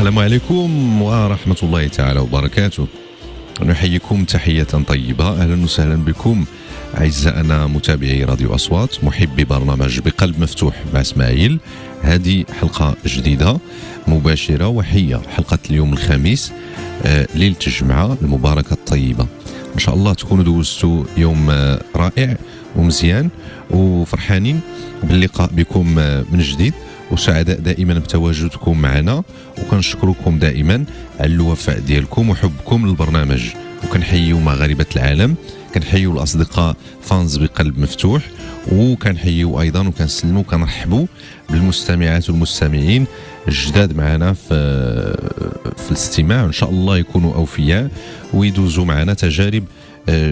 السلام عليكم ورحمة الله تعالى وبركاته. نحييكم تحية طيبة. أهلا وسهلا بكم أعزائنا متابعي راديو أصوات، محبي برنامج بقلب مفتوح مع إسماعيل. هذه حلقة جديدة مباشرة وهي حلقة اليوم الخميس، ليلة الجمعة المباركة الطيبة. إن شاء الله تكونوا دوزتوا يوم رائع ومزيان وفرحانين باللقاء بكم من جديد، وسعداء دائما بتواجدكم معنا، وكنشكركم دائما على الوفاء ديالكم وحبكم للبرنامج. وكنحييو مغاربة العالم، كنحييو الأصدقاء فانز بقلب مفتوح، وكنحييو أيضا وكنسلموا وكنرحبوا بالمستمعات والمستمعين الجداد معنا في الاستماع. إن شاء الله يكونوا أوفياء ويدوزوا معنا تجارب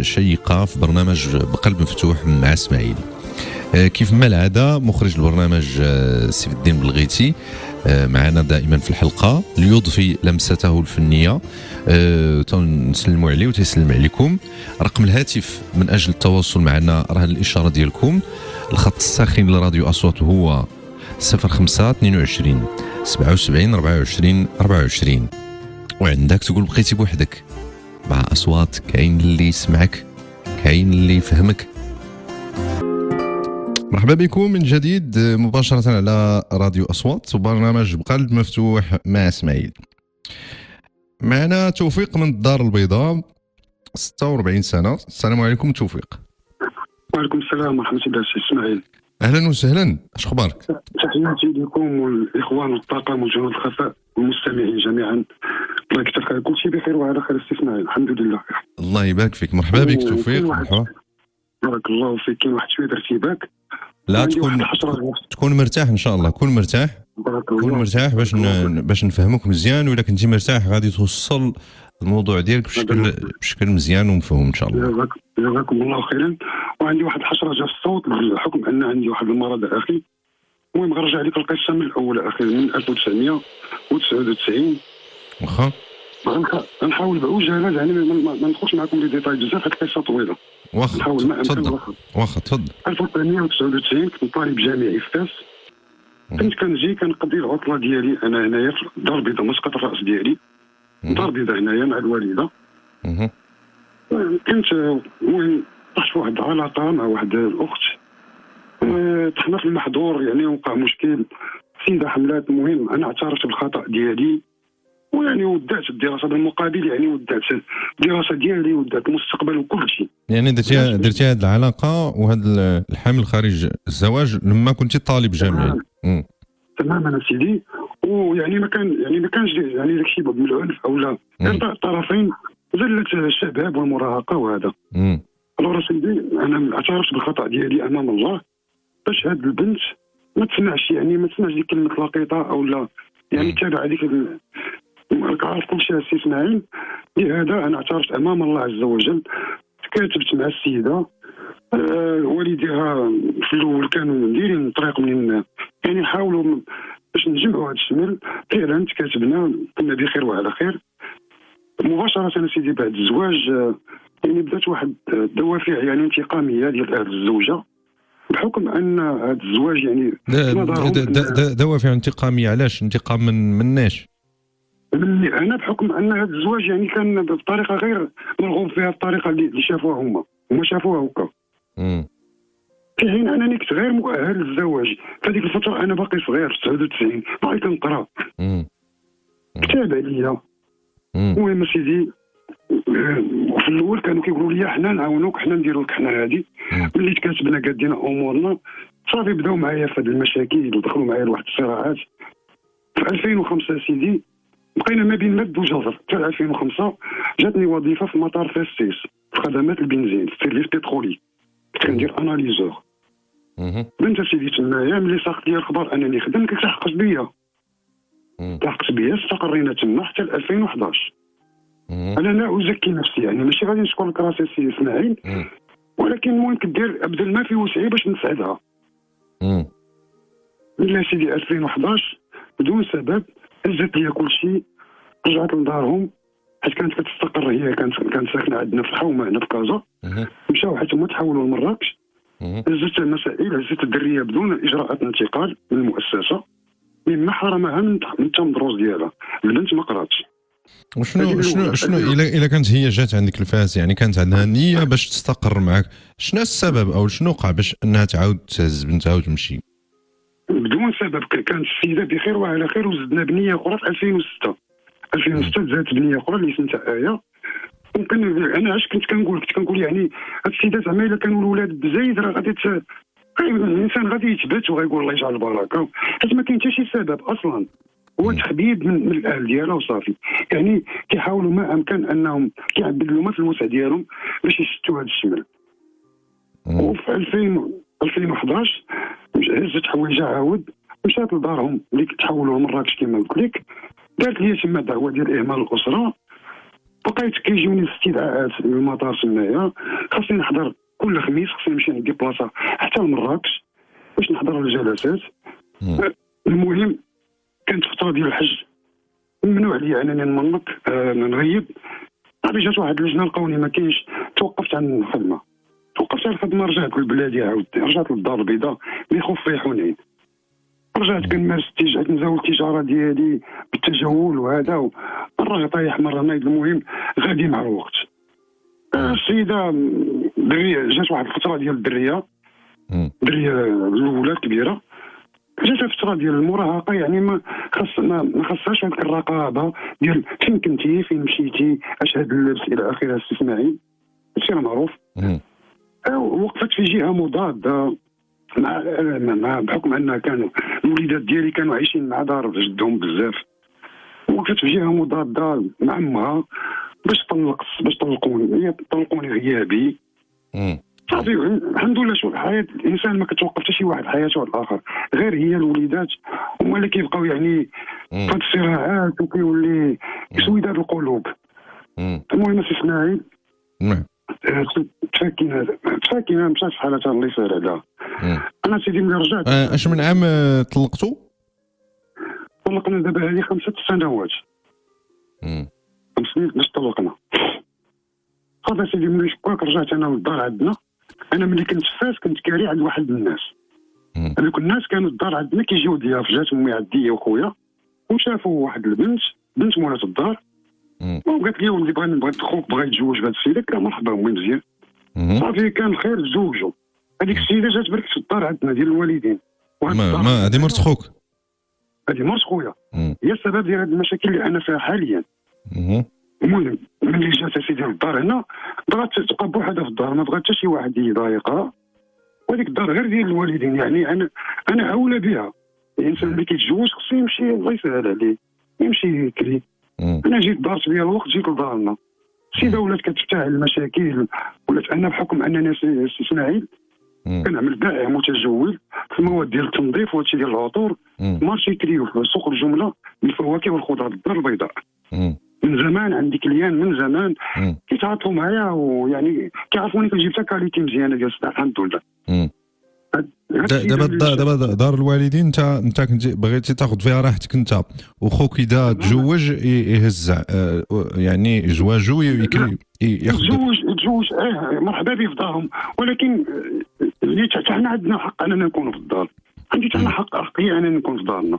شيقة في برنامج بقلب مفتوح مع إسماعيل. كيف ما العادة مخرج البرنامج سيف الدين بلغيتي معنا دائما في الحلقة ليضفي لمسته الفنية. تنسلموا عليه وتسلم عليكم. رقم الهاتف من أجل التواصل معنا راه الإشارة ديالكم. الخط الساخن لراديو أصوات هو 05 22 77 24 24. وعندك تقول بقيتي بوحدك مع أصوات، كاين اللي يسمعك كاين اللي يفهمك. مرحبا بكم من جديد مباشرة على راديو أصوات وبرنامج بقلب مفتوح مع إسماعيل. معنا توفيق من الدار البيضاء، 46 سنة. السلام عليكم توفيق. وعليكم السلام ورحمة الله إسماعيل. أهلا وسهلا، اش أخبارك؟ تحياتي لكم والإخوان والطاقم وجنود الخفاء والمستمعين جميعا. الله يكثر خير، كل شيء بخير وعلى خير إسماعيل، الحمد لله. الله يبارك فيك، مرحبا بك توفيق. مرحبا، بارك الله فيك. كاين واحد شويه ارتباك، لا تكون مرتاح ان شاء الله. كون مرتاح، كون مرتاح باش نفهموك مزيان، وإلا كنتي مرتاح غادي توصل الموضوع ديالك بشكل مزيان ومفهوم ان شاء الله. جزاكم الله خيرا. وعندي واحد الحشره جا في الصوت بحكم ان عندي واحد المرض اخي. المهم غنرجع لك القصه من الاول اخي، من 1999. واخا غنحاول بعجاله، يعني ما ندخلش معكم لي ديتاي بزاف، حيت القصه طويله. واخا تفضل. 1999 كنت طالب جامعي في فاس. كنت كنجي كنقضي العطله ديالي انا هنايا في الدار البيضاء، مسقط الراس ديالي الدار البيضاء هنايا مع الوالده. كنت المهم طحت في واحد العلاقه مع واحد الاخت. طحنا في المحظور، يعني وقع مشكل، سيده حملات. المهم انا اعترفت بالخطا ديالي، ويعني ودات الدراسه بالمقابل، يعني ودات الدراسه ديالي ودات المستقبل وكل شيء. يعني درتي هذه العلاقه وهذا الحمل خارج الزواج لما كنت طالب جامعي. تماما سيدي. ويعني ما كانش يعني داك الشيء من العنف او لا، ارضاء الطرفين، زله الشباب والمراهقه وهذا. الوغ سيدي انا اعترفت بالخطا ديالي امام الله، باش هاد البنت ما تسمعش ديك كلمه لقيطه او لا، يعني تابع هذيك راك عارف كل شيء السي اسماعيل. لهذا انا اعترفت امام الله عز وجل. تكاتبت مع السيده، والديها في الاول كانوا مديرين الطريق منين، يعني نحاولوا باش نجمعوا هذا الشمل. فعلا تكاتبنا، كنا بخير وعلى خير. مباشره سيدي بعد الزواج يعني بدات واحد الدوافع يعني انتقاميه ديال هذه الزوجه، بحكم ان هذا الزواج يعني دوافع انتقاميه. علاش انتقام من ناش؟ مني انا، بحكم ان هذا الزواج يعني كان بطريقه غير مرغوب فيها، الطريقه اللي شافوها هما شافوها هكا. في حين انني كنت غير مؤهل للزواج في هذيك الفتره. انا باقي صغير في 99، باقي كنقرا. كتاب عليا. المهم سيدي في الاول كانوا كيقولوا لي حنا نعاونوك، حنا نديروا لك حنا هذه. ملي تكاتبنا قادين امورنا صافي بداو معايا في هذه المشاكل ودخلوا معايا لواحد الصراعات. في 2005 سيدي بقينا ما بين مد وجزر. في 2005 جاتني وظيفه في مطار فاس في خدمات البنزين، في السيرفيس بترولي. كنت كندير اناليزور. بنت سيدي تمايا ملي ساقت لي الخبر انني خدمت، لحقت بيا. استقرينا تما حتى 2011. انا لا ازكي نفسي، يعني ماشي غادي نشكر لك راسي سي اسماعيل، ولكن المهم كدير ابذل ما في وسعي باش نساعدها. ملي سيدي 2011 بدون سبب هزت لي كل شيء، رجعت لدارهم حيت كانت كتستقر. هي كانت ساكنه عندنا في الحومه هنا في كازا. مشاو حيت هما تحولوا لمراكش. هزت المسائل، هزت الدريه بدون اجراءات انتقال من المؤسسه، مما حرمها من التمدرس ديالها. البنت ما قراتش. وشنو الا كانت هي جات عندك الفاس، يعني كانت عندها نيه باش تستقر معك، شنو السبب او شنو وقع باش انها تعاود تهز بنتها وتمشي؟ بدون سبب. كانت السيده بخير وعلى خير، وزدنا بنيه اخرى في 2006 زادت بنيه اخرى اللي سميتها ايه. ممكن انا علاش كنت كنقول يعني هاد السيده زعما الا كانوا الولاد بزايد راه غادي الانسان غادي يثبت وغيقول الله يجعل البركه، حيت ما كاين حتى شي سبب اصلا. هو تخبيب من الاهل ديالها وصافي. يعني كيحاولوا ما امكن انهم كيعبدوا ما في الوسع ديالهم باش يشتوا هذا الشمل. وفي 2011 هزت حوايجها عاود مشات لدارهم اللي تحولوا لمراكش كما قلت لك. دارت لي تما دعوه ديال اهمال الاسره. بقيت كيجوني الاستدعاءات للمطار تمايا، خاصني نحضر كل خميس، خاصني نمشي ندي بلاصه حتى لمراكش باش نحضر الجلسات. المهم كانت فتره ديال الحج ممنوع عليا انني نمنط نغيب. صافي جات واحد اللجنه لقاوني ما كاينش، توقفت عن الخدمه. رجعت لبلادي عاود، رجعت للدار البيضاء بخفي حنين. رجعت كنمارس نزاول التجاره ديالي بالتجول وهذا، مره طايح مره نايض. المهم غادي مع الوقت. السيده دريه جات واحد الفتره ديال الدريه الاولى كبيره، جات فتره ديال المراهقه، يعني ما خاصهاش هذيك الرقابه ديال فين كنتي فين مشيتي اش هاد اللبس الى اخره. استثنائي هادشي معروف. وقفت في جهه مضاده مع بحكم انها كانوا الوليدات ديالي كانوا عايشين مع دار جدهم بزاف. وقفت في جهه مضاده مع امها باش طلقوني غيابي. صافي الحمد لله. شوف الحياه، الانسان ما كتوقف حتى شي واحد حياته على الاخر، غير هي الوليدات هما اللي كيبقاو يعني في هاد الصراعات وكيولي سويداد القلوب. المهم استثنائي تفاكينا مشات في حالتها الله يسهل عليها. انا سيدي ملي رجعت اش من عام طلقتوا؟ طلقنا دابا هذه 5 سنوات. 5 سنين باش طلقنا. صافي سيدي ملي شكاك رجعت انا للدار عندنا. انا ملي كنت فاس كنت كاري عند واحد الناس. هذوك الناس كانوا الدار عندنا كيجيو ضيافات، امي عندي وخويا، وشافوا واحد بنت مولات الدار. وقالت لي ولدي بغيت خوك بغا يتزوج بهذا السيده. قلت لها مرحبا امي مزيان. صافي كان خير تزوجوا. هذيك السيده جات برك في الدار عندنا ديال الوالدين. ما هذه مرت خوك؟ هذه مرت خويا، هي السبب ديال هذه المشاكل اللي انا فيها حاليا. المهم ملي جات سيدي للدار هنا بغات تبقى بوحدها في الدار، ما بغات حتى شي واحد يضايقها. وهذيك الدار غير ديال الوالدين، يعني انا اولى بها. الانسان اللي كيتزوج خصو يمشي الله يسهل عليه يمشي يكري. انا جيت دارت بيا الوقت، جيت لدارنا. السيده ولات كتفتح المشاكل، ولات انا بحكم انني استثنائي كنعمل بائع متجول في المواد ديال التنظيف وهادشي ديال العطور. مارشي كريو في سوق الجمله للفواكه والخضر الدار البيضاء. من زمان عندي كليان، من زمان كيتعاطفوا معايا، ويعني كيعرفوني كنجيب حتى كاليتي مزيانه ديال الصداع الحمد لله. دابا دار الوالدين انت كنتي بغيتي تاخذ فيها راحتك انت وخوك اذا تزوج يهز يعني زواجو ياخذ تزوج مرحبا به في دارهم. ولكن حنا عندنا حق اننا نكونوا في الدار. عندي حنا حقيه اننا نكون في دارنا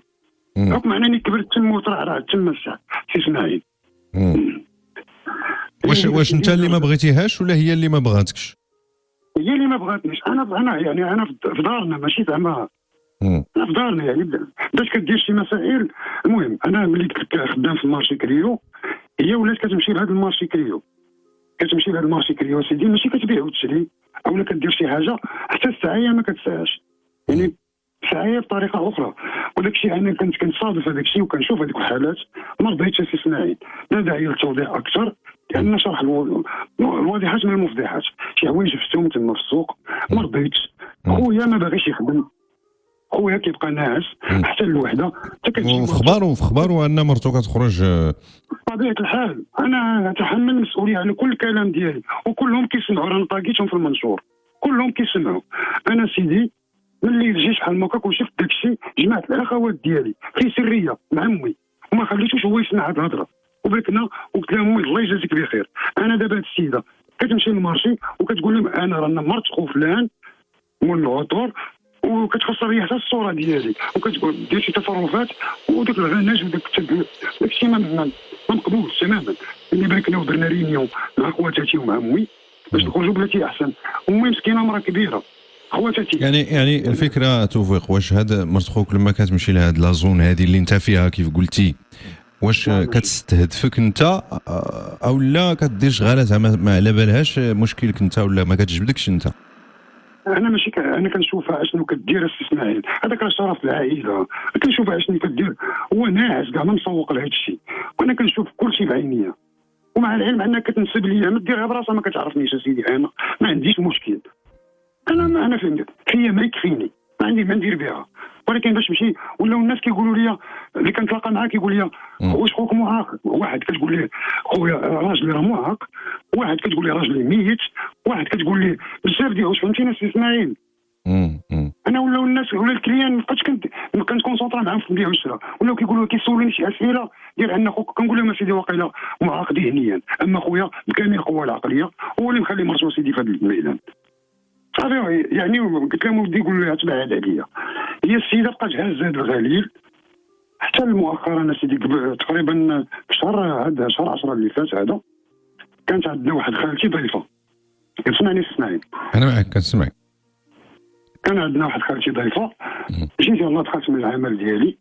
بحكم انني كبرت تما وترعرعت تما في اسماعيل. واش انت اللي ما بغيتيهاش ولا هي اللي ما بغاتكش؟ هي اللي ما بغاتنيش. انا في دارنا ماشي زعما انا في دارنا، يعني باش كدير شي مسائل. المهم انا ملي كنت خدام في المارشي كريو، هي ولات كتمشي لهذا المارشي كريو سيدي، ماشي كتبيع وتشري اولا كدير شي حاجه حتى السعايه ما كتساهاش، يعني سعايه بطريقه اخرى. وداك الشيء انا كنت كنصادف هذاك الشيء وكنشوف هذيك الحالات. ما رضيتش استثنائي، لا داعي للتوضيح اكثر، لان شرح الواضحات من المفضحات. شي حوايج شفتهم تما في السوق ما رضيتش. خويا ما باغيش يخدم، خويا كيبقى ناعس حتى الوحده. في خبارو ان مرتو كتخرج. بطبيعه الحال انا اتحمل المسؤوليه على كل الكلام ديالي، وكلهم كيسمعوا. رانا طاقيتهم في المنشور كلهم كيسمعوا. انا سيدي ملي جيت شحال هكاك وشفت داك الشيء جمعت الاخوات ديالي في سريه مع امي وما خليتوش هو يسمع هاد الهضره، وبكنا وقلت لها امي الله يجازيك بخير. انا دابا هاد السيده كتمشي للمارشي وكتقول لهم انا رانا مرت خو فلان مول العطور وكتخسر ليا حتى الصوره ديالي، وكتقول دير شي تصرفات وداك الغناج وداك داكشي ما مقبولش تماما. اللي بان كنا ودرنا رينيون مع خواتاتي ومع امي باش نخرجوا بلاتي احسن. امي مسكينه مرا كبيره، خواتاتي يعني الفكره توفيق، واش هاد مرت خوك لما كتمشي لهاد لا زون هذه اللي انت فيها كيف قلتي، واش كتستهدفك انت او لا كدير شغاله زعما ما على بالهاش مشكلك انت، ولا ما كتجبدكش انت؟ انا ماشي انا كنشوفها اشنو كدير اسماعيل، هذاك راه شرف العائله، كنشوفها اشنو كدير، هو ناعس كاع ما مسوق لهذا الشيء، وانا كنشوف كل شيء بعينيا. ومع العلم انك كتنسب ليا ما ديرها براسها، ما كتعرفنيش اسيدي، انا ما عنديش مشكل، انا فهمت فيا ما يكفيني، ما عندي ما ندير بها. ولكن باش نمشي ولاو الناس كيقولوا لي اللي كنتلاقى معاه كيقول لي واش خوك معاق، واحد كتقول لي خويا راجلي راه معاق، واحد كتقول لي راجلي ميت، واحد كتقول لي بزاف ديال واش فهمتيني سي اسماعيل. انا ولاو الناس ولا الكليان ما بقيتش كنكونسونطرا معاهم في البيع والشراء، ولاو كيقولوا كيسولوني شي اسئله ديال ان خوك، كنقول لهم سيدي واقيلا معاق ذهنيا، اما خويا بكامل القوه العقليه هو اللي مخلي مرتو سيدي في هذا الميدان. صافي يعني قلت لهم ودي يقولوا لها تبعد عليا. هي السيده بقات هازه هذا الغليل حتى مؤخرا انا سيدي تقريبا في شهر 10 اللي فات هذا، كانت عندنا واحد خالتي ضيفه. كتسمعني اسماعيل؟ انا معك كنسمعك. كان عندنا واحد خالتي ضيفه، جيت يلاه دخلت من العمل ديالي،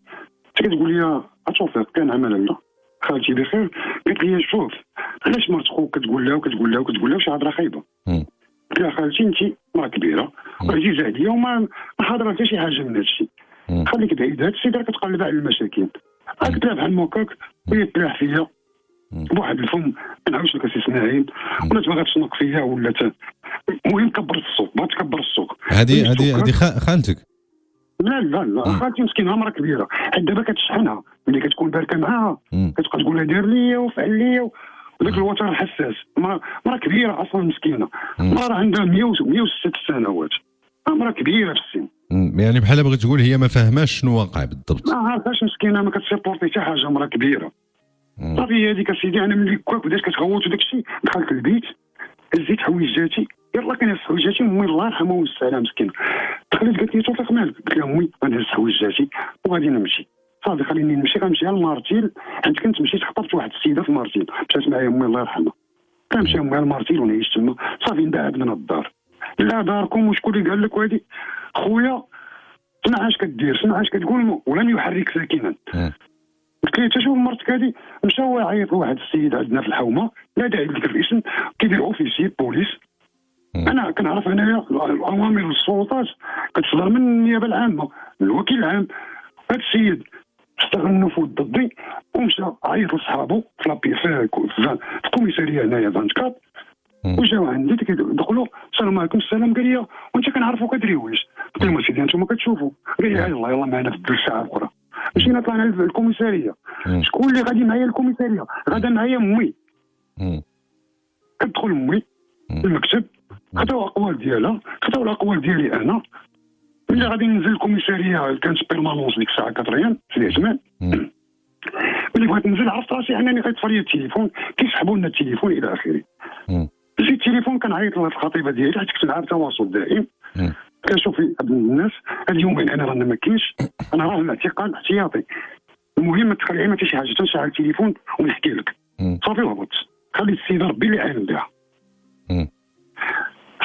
كتقول لي اتوفيق كان عمل لا خالتي بخير، قالت لي شوف علاش مرت خوك كتقول لها وكتقول لها وكتقول لها شي هضره خايبه. قلت لها خالتي انت مرا كبيره وعزيزه عليا وما حاضره حتى شي حاجه من هذا الشيء، خليك بعيد، هاد السيد راه كتقلب على المشاكل، راك تلعب بحال موكاك وهي تلاح فيا بواحد الفم. ما نعاودش لك اسي اسماعيل، ولا تبغى تشنق فيا ولا المهم كبرت السوق، بغات تكبر السوق. هذه خالتك؟ لا خالتي مسكينه مرا كبيره، حيت دابا كتشحنها ملي كتكون باركه معاها كتبقى تقول لها دير ليا وفعل ليا، وداك الوتر الحساس. مرا كبيره اصلا مسكينه، مرا عندها 106 سنوات، مرا كبيره في السن. يعني بحال بغيت تقول هي ما فاهماش شنو واقع بالضبط، ما عارفاش مسكينه، ما كتسيبورتي حتى حاجه، مرا كبيره. صافي هذيك اسيدي انا ملي كواك بدات كتغوت وداك الشيء دخلت البيت، هزيت حويجاتي، يلاه كنهز حويجاتي، امي الله يرحمها والسلام مسكينه دخلت قالت لي توفيق مالك؟ قلت لها امي غنهز حويجاتي وغادي نمشي. صافي خليني نمشي، غنمشي على المارتيل، حيت كنت مشيت خطبت واحد السيده في المارتيل، مشات معايا امي الله يرحمها، كنمشي امي على المارتيل ونعيش تما. صافي ندعب لنا الدار، لا داركم وشكون اللي قال لك وهادي خويا سمع اش كدير، سمع اش كتقول، ولم يحرك ساكنا. قلت لي تشوف مرتك هذه، مشى هو يعيط لواحد السيد عندنا في الحومه، لا داعي لذكر الاسم، كيدير اوفيسي بوليس. انا كنعرف انايا الاوامر السلطات كتصدر من النيابه العامه، الوكيل العام. هذا السيد استغل النفوذ ضدي ومشى عيط لصحابو في لابي في الكوميساريه هنايا 24، وجاو عندي دخلوا السلام عليكم. السلام. قال لي وانت كنعرفو كدريويش؟ قلت لهم سيدي انتم كتشوفوا؟ قال لي يلاه معنا في الساعه الاخرى. مشينا طلعنا للكوميساريه. شكون اللي غادي معايا للكوميساريه؟ غادا معايا امي. كتدخل امي المكتب، خداو الاقوال ديالها، خداو الاقوال ديالي انا. ملي غادي ننزل الكوميساريه كانت بيرمانونس ديك الساعه كاتريان في العثمان. ملي بغيت ننزل عرفت راسي انني غيطفى لي التليفون، كيسحبوا لنا التليفون الى اخره. جيت التليفون كنعيط للخطيبه ديالي حيت كنت معها بتواصل دائم، كنشوفي هاد الناس هاد اليومين انا رانا ما كاينش، انا راه الاعتقال احتياطي، المهم ما تخلي ما حتى شي حاجه، تنشعل التليفون ونحكي لك. صافي وهبط، خلي السيده ربي اللي عالم بها.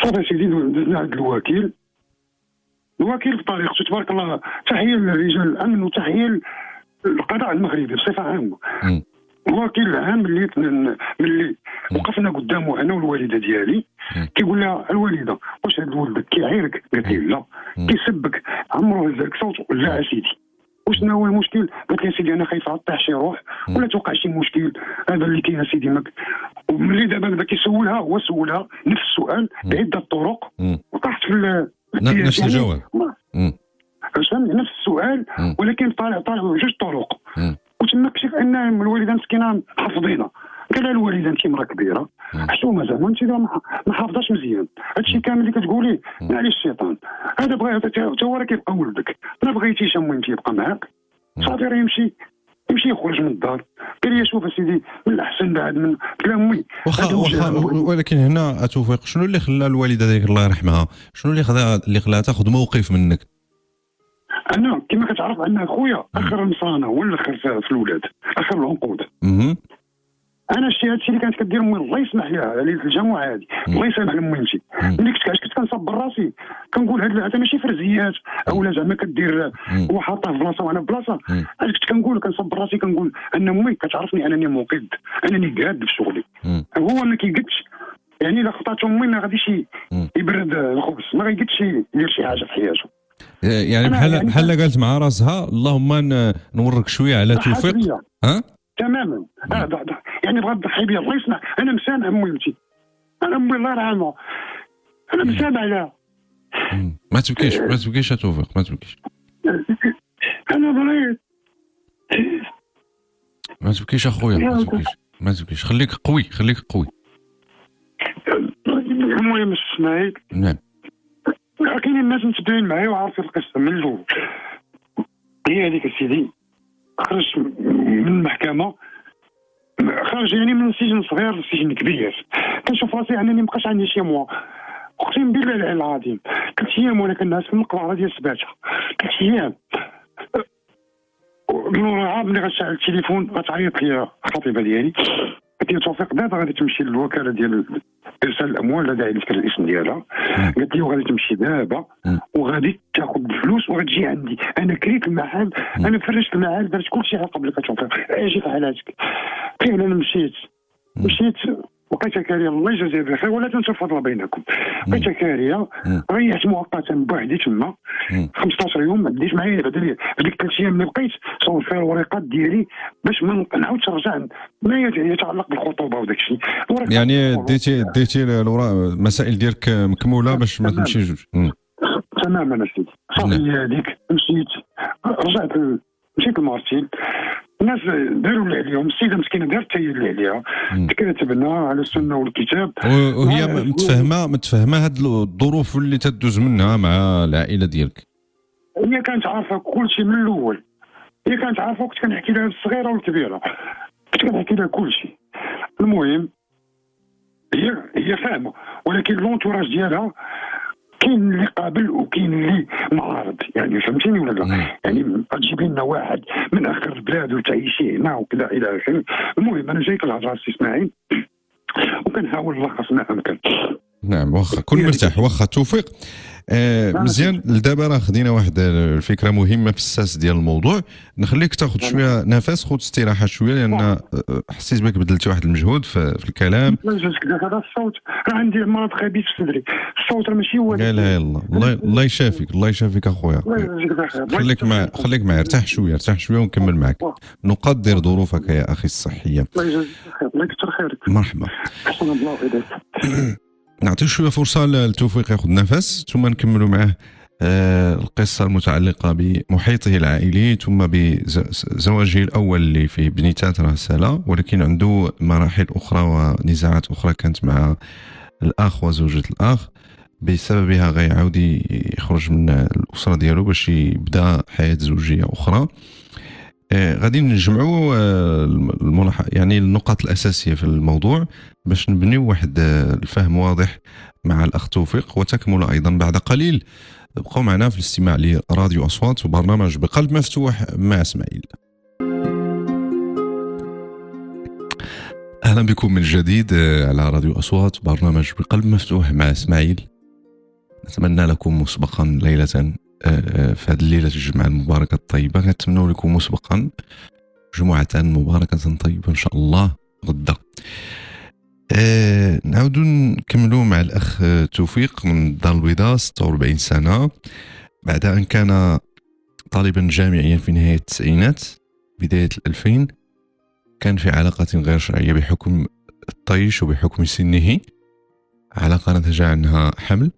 صافي سيدي دزنا عند الوكيل بطريقته تبارك الله، تحيه لرجال الامن وتحيه للقضاء المغربي بصفه عامه. الوكيل العام ملي وقفنا قدامه انا والوالده ديالي، كيقول لها الوالده واش هذا ولدك كيعيرك؟ قالت لي لا. كيسبك؟ عمرو هزك صوت؟ لا سيدي. وشنو هو المشكل؟ قلت له سيدي انا خايفه طيح شي روح ولا توقع شي مشكل، هذا اللي كاين سيدي. وملي دابا كيسولها، هو سولها نفس السؤال بعده طرق وطاحت في نفس الجواب. نفس السؤال ولكن طالع جوج طرق. وتما كشف ان الوالده مسكينه حافظينها. قال لها الوالده انت مرا كبيره حشومه زعما انت ما حافظاش مزيان، هادشي كامل اللي كتقولي معليش الشيطان، هذا بغى حتى هو راه كيبقى ولدك، ما بغيتيش المهم تيبقى معاك. صافي راه يمشي يخرج من الدار. قال لي شوف اسيدي من الاحسن بعد من قال امي ولكن هنا اتوفيق شنو اللي خلى الوالده ديك الله يرحمها، شنو اللي خلاها تاخذ موقف منك؟ انا كما كتعرف ان خويا اخر المصانه هو الاخر في الاولاد، اخر العنقود. انا هادشي اللي كانت كدير امي الله يسمح لها على الجماعه هذه، الله يسامح لمينتي. ملي كنت كنصبر راسي كنقول هذا ماشي فرزيات اولا زعما كدير وحاطه في بلاصه وانا في بلاصه. انا كنت كنقول كنصبر راسي كنقول ان امي كتعرفني انني موقد، انني قاد في شغلي. هو ما كيقدش يعني الا خطات امي ما غاديش يبرد الخبز، ما غيقدش يدير شي حاجه في حياته. يعني بحال قالت مع راسها اللهم نورك شويه على توفيق. تماما. يعني بغا تضحي بيا الله يسمح. انا مسامح مولتي، انا امي الله يرحمها، انا مسامح لها. ما تبكيش يا توفيق، ما تبكيش. انا مريض. ما تبكيش اخويا، ما تبكيش. خليك قوي. المهم اسمعي. نعم. كاين الناس متبعين معايا وعارفين القصه من الاول. هي هذيك السيدي خرج من المحكمه، خرج يعني من سجن صغير لسجن كبير. كنشوف راسي انني مابقاش عندي شي موا، اقسم بالله العظيم 3 ايام وانا كنعس في المقبره ديال سباته. 3 ايام. نورها ملي غتشعل التليفون غتعيط لي الخطيبه ديالي، قالت لي توفيق دابا غادي تمشي للوكاله ديال ارسال الاموال، لا داعي لذكر الاسم ديالها. قالت لي وغادي تمشي دابا وغادي تاخذ الفلوس وغتجي عندي. انا كريت المحل، انا فرشت المحل، درت كلشي على قبلك توفيق، اجي في حالاتك. فعلا انا مشيت وقيتها كاريه الله يجازيها بخير ولا تنسى الفضل بينكم. قيتها كاريه، ريحت مؤقتا بوحدي تما 15 يوم، ما بديش معايا بعد هذيك 3 ايام اللي بقيت صورت فيها الوريقات ديالي باش ما نعاودش نرجع ما يتعلق بالخطوبه وداك الشيء. يعني ديتي المسائل ديالك مكموله باش ما تمشيش. تماما سيدي. صافي هذيك مشيت، رجعت مشيت لمارسيل. الناس داروا اللي عليهم، السيده مسكينه دارت هي اللي عليها، تكاتبنا على السنه والكتاب. وهي متفهمه هاد الظروف اللي تدوز منها مع العائله ديالك. هي كانت عارفه كل شيء من الاول، هي كانت عارفه. كنت كنحكي لها الصغيره والكبيره، كنت كنحكي لها كل شيء. المهم هي فاهمه، ولكن لونتوراج ديالها كاين اللي قابل وكاين اللي معارض، يعني فهمتيني ولا لا؟ يعني تجيب لنا واحد من اخر البلاد وتعيشي هنا وكذا الى اخره. المهم انا جايك الهضره السي اسماعيل وكنحاول نلخص ما امكن. نعم واخا كون مرتاح. واخا توفيق. مزيان. لدابا راه خدينا واحد الفكره مهمه في الساس ديال الموضوع. نخليك تاخذ شويه نفس، خذ استراحه شويه، لان حسيت بك بذلتي واحد المجهود في الكلام. هذا الصوت راه عندي مرض خبيث في صدري، الصوت راه ماشي هو. لا اله الا الله يشافيك، الله يشافيك اخويا. خليك معايا، ارتاح شويه ونكمل معك. نقدر ظروفك يا اخي الصحيه. الله يجزاك خير، الله يكثر خيرك. مرحبا. حسن الله اليك. نعطيو شويه فرصه لتوفيق ياخذ نفس، ثم نكملوا معه القصه المتعلقه بمحيطه العائلي، ثم بزواجه الاول اللي فيه بنيتات راه سالا، ولكن عنده مراحل اخرى ونزاعات اخرى كانت مع الاخ وزوجة الاخ، بسببها غيعاود يخرج من الاسره ديالو باش يبدا حياه زوجيه اخرى. غادي نجمعوا يعني النقاط الأساسية في الموضوع باش نبنيو واحد الفهم واضح مع الأخ توفيق، وتكمل أيضا بعد قليل. ابقوا معنا في الاستماع لراديو أصوات وبرنامج بقلب مفتوح مع اسماعيل. أهلا بكم من جديد على راديو أصوات برنامج بقلب مفتوح مع اسماعيل. نتمنى لكم مسبقا ليلة في هذه الليلة الجمعة المباركة الطيبة. نتمنى لكم مسبقا جمعة مباركة طيبة إن شاء الله غدا. نعود نكملوا مع الأخ توفيق من الدار البيضاء، 46 سنة، بعد أن كان طالبا جامعيا في نهاية التسعينات بداية 2000. كان في علاقة غير شرعية بحكم الطيش وبحكم سنه، علاقة نتج عنها حمل.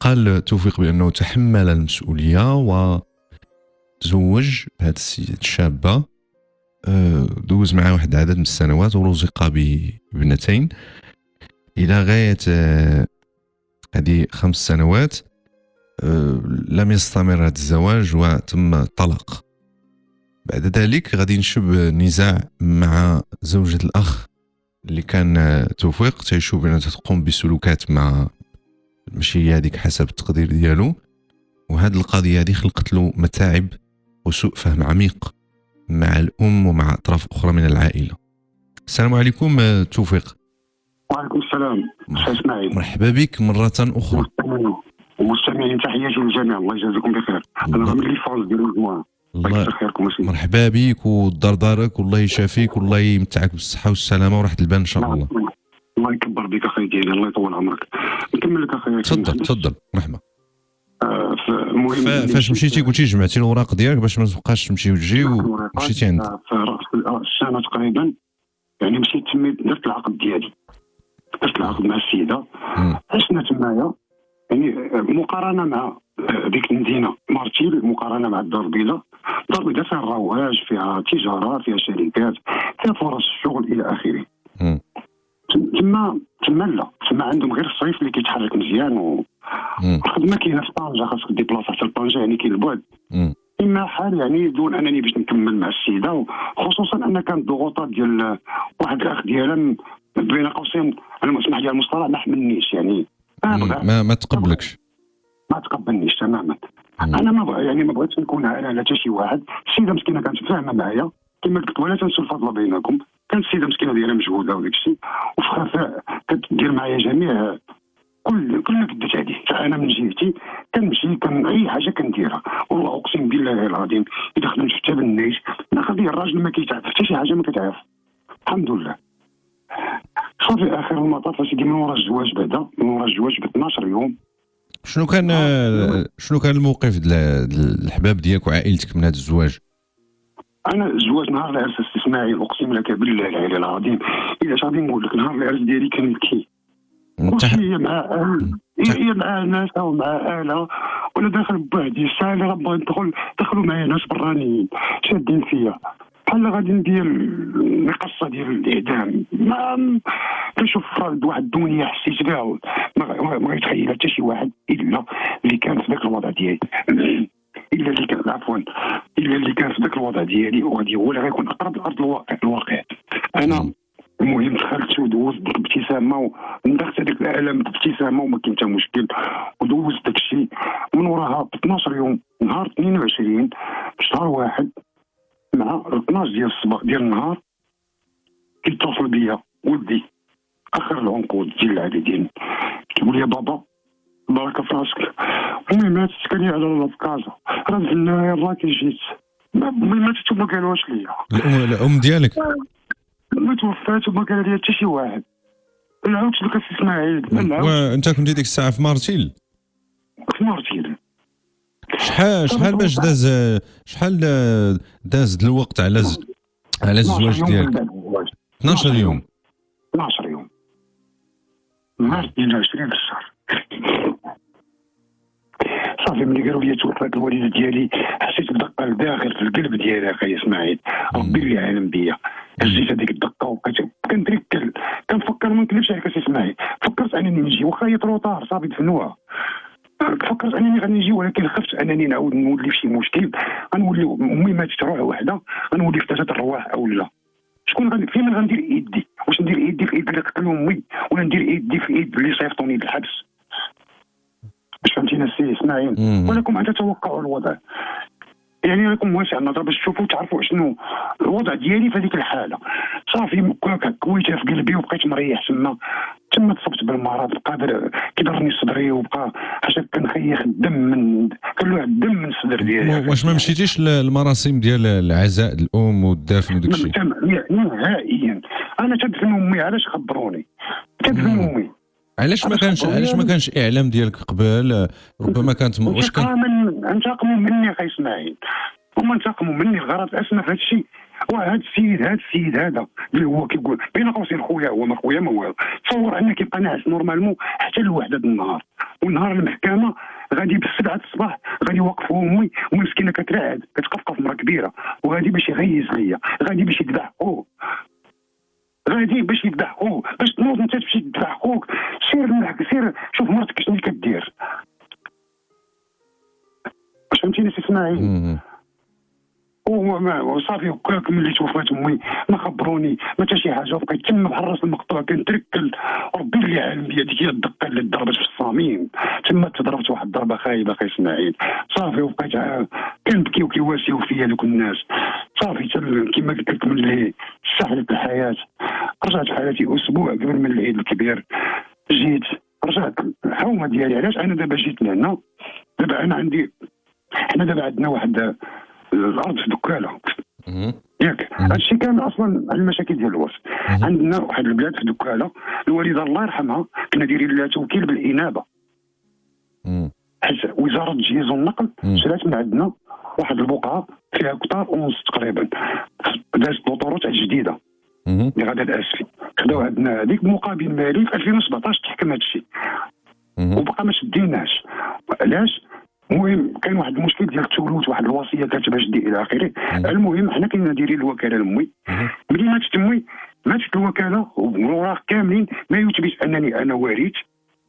قال توفيق بأنه تحمل المسؤولية وتزوج بهذه الشابة، دوز معها واحد العدد من السنوات ورزق بابنتين إلى غاية هذه 5 سنوات. لم يستمر هذا الزواج وتم الطلاق. بعد ذلك غادي نشوف نزاع مع زوجة الأخ اللي كان توفيق تيشوف بأنها تقوم بسلوكات ماشي هذيك حسب التقدير ديالو، وهذه القضيه هذه خلقت له متاعب وسوء فهم عميق مع الام ومع اطراف اخرى من العائله. السلام عليكم توفيق. وعليكم السلام اسماعيل. مرحبا بك مره اخرى. مستمعين تحياتي للجميع، الله يجازيكم بخير. انا من لي فاز ديال المجموعه. الله يكثر خيركم. مرحبا بك ودار دارك، والله يشافيك والله يمتعك بالصحه والسلامه وراحه البال ان شاء الله. الله يكبر بك اخي ديالي، الله يطول عمرك. نكمل لك اخي. تفضل مرحبا. المهم فاش مشيتي قلتي جمعتي الاوراق ديالك باش ما تبقاش تمشي وتجي ومشيتي عند في راس السنه تقريبا، يعني مشيت تميت درت العقد ديالي، درت العقد مع السيده. عشنا تمايا يعني مقارنه مع ديك المدينه مارتيل، مقارنه مع الدار البيضاء. الدار البيضاء فيها الرواج، فيها تجاره، فيها شركات، فيها فرص الشغل الى اخره. تما لا، تما عندهم غير الصيف اللي كيتحرك مزيان والخدمه كاينه في طنجه، خاصك ديبلاصه حتى لطنجه، يعني كاين البعد. اما حال يعني دون انني باش نكمل مع السيده، خصوصا ان كانت ضغوطات ديال واحد الاخ ديالها بين قوسين، انا اسمح لي المصطلح، ما حملنيش يعني ما تقبلكش، ما تقبلنيش تماما. انا ما بغيتش نكون على حتى شي واحد. السيده مسكينه كانت فاهمه معايا كما قلت، ولا تنسوا الفضل بينكم. كانت السيده مسكينه ديالها مجهوده وداك الشيء، وفي خفاء كدير معايا جميع كل قدت هذه. فانا من جهتي كنمشي اي حاجه كنديرها، والله اقسم بالله العظيم اذا خدمت في تاب النيش ناخذ الراجل ما كيتعرف حتى شي حاجه، ما كتعرف الحمد لله. صافي اخر المطاف سيدي من ورا الزواج، بعدا من ورا الزواج ب 12 يوم. شنو كان الموقف ديال الحباب ديالك وعائلتك من هذا الزواج؟ انا الزواج نهار العرس اسماعيل، اقسم لك بالله العلي العظيم اذا غادي نقول لك نهار العرس ديالي كنبكي. هي مع هي مع ناس او مع اهلها، وانا داخل بوحدي. الساعه اللي غنبغي دخلوا معايا ناس برانيين شادين فيا بحال غادي ندير القصه ديال الاعدام. ما كنشوف واحد الدنيا حسيت بها ما غيتخيلها حتى شي واحد الا اللي كان في ذاك الوضع ديالي الا اللي كان الا اللي كان في ذاك الوضع ديالي، وغادي هو اللي غيكون اقرب لارض الواقع. انا المهم دخلت ودوزت ديك الابتسامه وندخت هذاك الالم بابتسامه وما كاين حتى مشكل، ودوزت داك الشيء. من وراها ب 12 يوم نهار 22 شهر واحد مع 12 ديال الصباح ديال النهار كيتصل بيا ولدي اخر العنقود ديال العابدين، كيقول لي بابا بارك في راسك، المهم تسكني على الكازا، راه في النهايه راكي جيت. ما تتوما قالوهاش ليا. الام ديالك ما توفات وما قال لي حتى شي واحد. العاودت لك اسماعيل. وانت كنتي ديك الساعه في مارتيل؟ في مارتيل. شحال باش شحال داز الوقت على الزواج ديالك؟ 12 يوم. 12 يوم نهار 22 في الشهر. صافي ملي قالوا لي توفات الوالده ديالي حسيت بدقه لداخل في القلب ديالي اخي اسماعيل، ربي اللي عالم بيا. هزيت هذيك الدقه وكنتركل كنفكر ما نكذبش عليك اسماعيل، فكرت انني نجي واخا هي طروطار صافي دفنوها. فكرت انني غادي نجي، ولكن خفت انني نعاود نولي في شي مشكل، غنولي امي ماتت روح واحده، غنولي في ثلاثه الرواح او لا. شكون فين غندير يدي؟ واش ندير يدي في يد اللي قتل امي، ولا ندير يدي في يد اللي صيفطوني للحبس؟ باش فهمتينا السي اسماعيل. ولكم عاد توقعوا الوضع، يعني راكم واسع النظر باش تشوفوا تعرفوا شنو الوضع ديالي في هذيك الحاله. صافي كويتها في قلبي وبقيت مريح تما تصبت بالمرض، بقى كيضرني صدري وبقى حاجه كنخيخ الدم كنلوح الدم من الصدر ديالي. واش ما مشيتيش للمراسم ديال العزاء الام والدفن وداك الشيء؟ نهائيا. انا تدفن امي، علاش خبروني تدفن امي؟ علاش ما كانش اعلام ديالك قبل؟ ربما كانت واش كان انتقموا مني اخي اسماعيل، هما انتقموا مني. الغرض الاسمى في هذا الشيء وهذا السيد هذا اللي هو كيقول بين قوسين خويا، هو ما خويا ما والو. تصور انه كيبقى ناعس نورمالمون حتى لوحده النهار، والنهار المحكمه غادي بالسبعة الصباح غادي يوقفوا امي ومسكينه كترعد كتقفقف مرا كبيره، وغادي باش يغيز ليا، غادي باش يذبحوه، غادي باش يذبحوه، باش تنوض انت تمشي تذبح خوك. سير شوف مرتك شنو كدير. واش فهمتيني سي اسماعيل؟ وصافي هكاك ملي توفات امي ما خبروني ما حتى شي حاجه، وبقيت تما بحال راس المقطوع كنتركل. ربي اللي عالم بيا ديك هي الدقه اللي ضربت في الصميم، تما تضربت واحد الضربه خايبه اخي اسماعيل. صافي وبقيت كنبكي وكيواسيو فيا دوك الناس. صافي كما قلت لك ملي سهلت الحياه رجعت حياتي اسبوع قبل من العيد الكبير. جيت رجعت الحومه ديالي. علاش انا دابا جيت لهنا؟ دابا انا عندي، حنا دابا عندنا واحد الارض في دكاله ياك. هادشي كان اصلا على المشاكل ديال الوصف. عندنا واحد البلاد في دكاله، الوالده الله يرحمها كنا دايرين لها توكيل بالانابه، حيت وزاره التجهيز والنقل شرات من عندنا واحد البقعه فيها كتار ونص تقريبا، دازت لوطوروت جديده اللي غادا الاسفي. خداو عندنا هذيك بمقابل مالي في 2017 تحكم هذا الشيء وبقى ما شديناش. علاش؟ المهم كان واحد المشكل ديال الثلوث، واحد الوصيه كاتبه جدي الى اخره. المهم حنا كنا دايرين الوكاله لامي. ملي ماتت امي ماتت الوكاله والوراق كاملين ما يثبت انني انا وارث،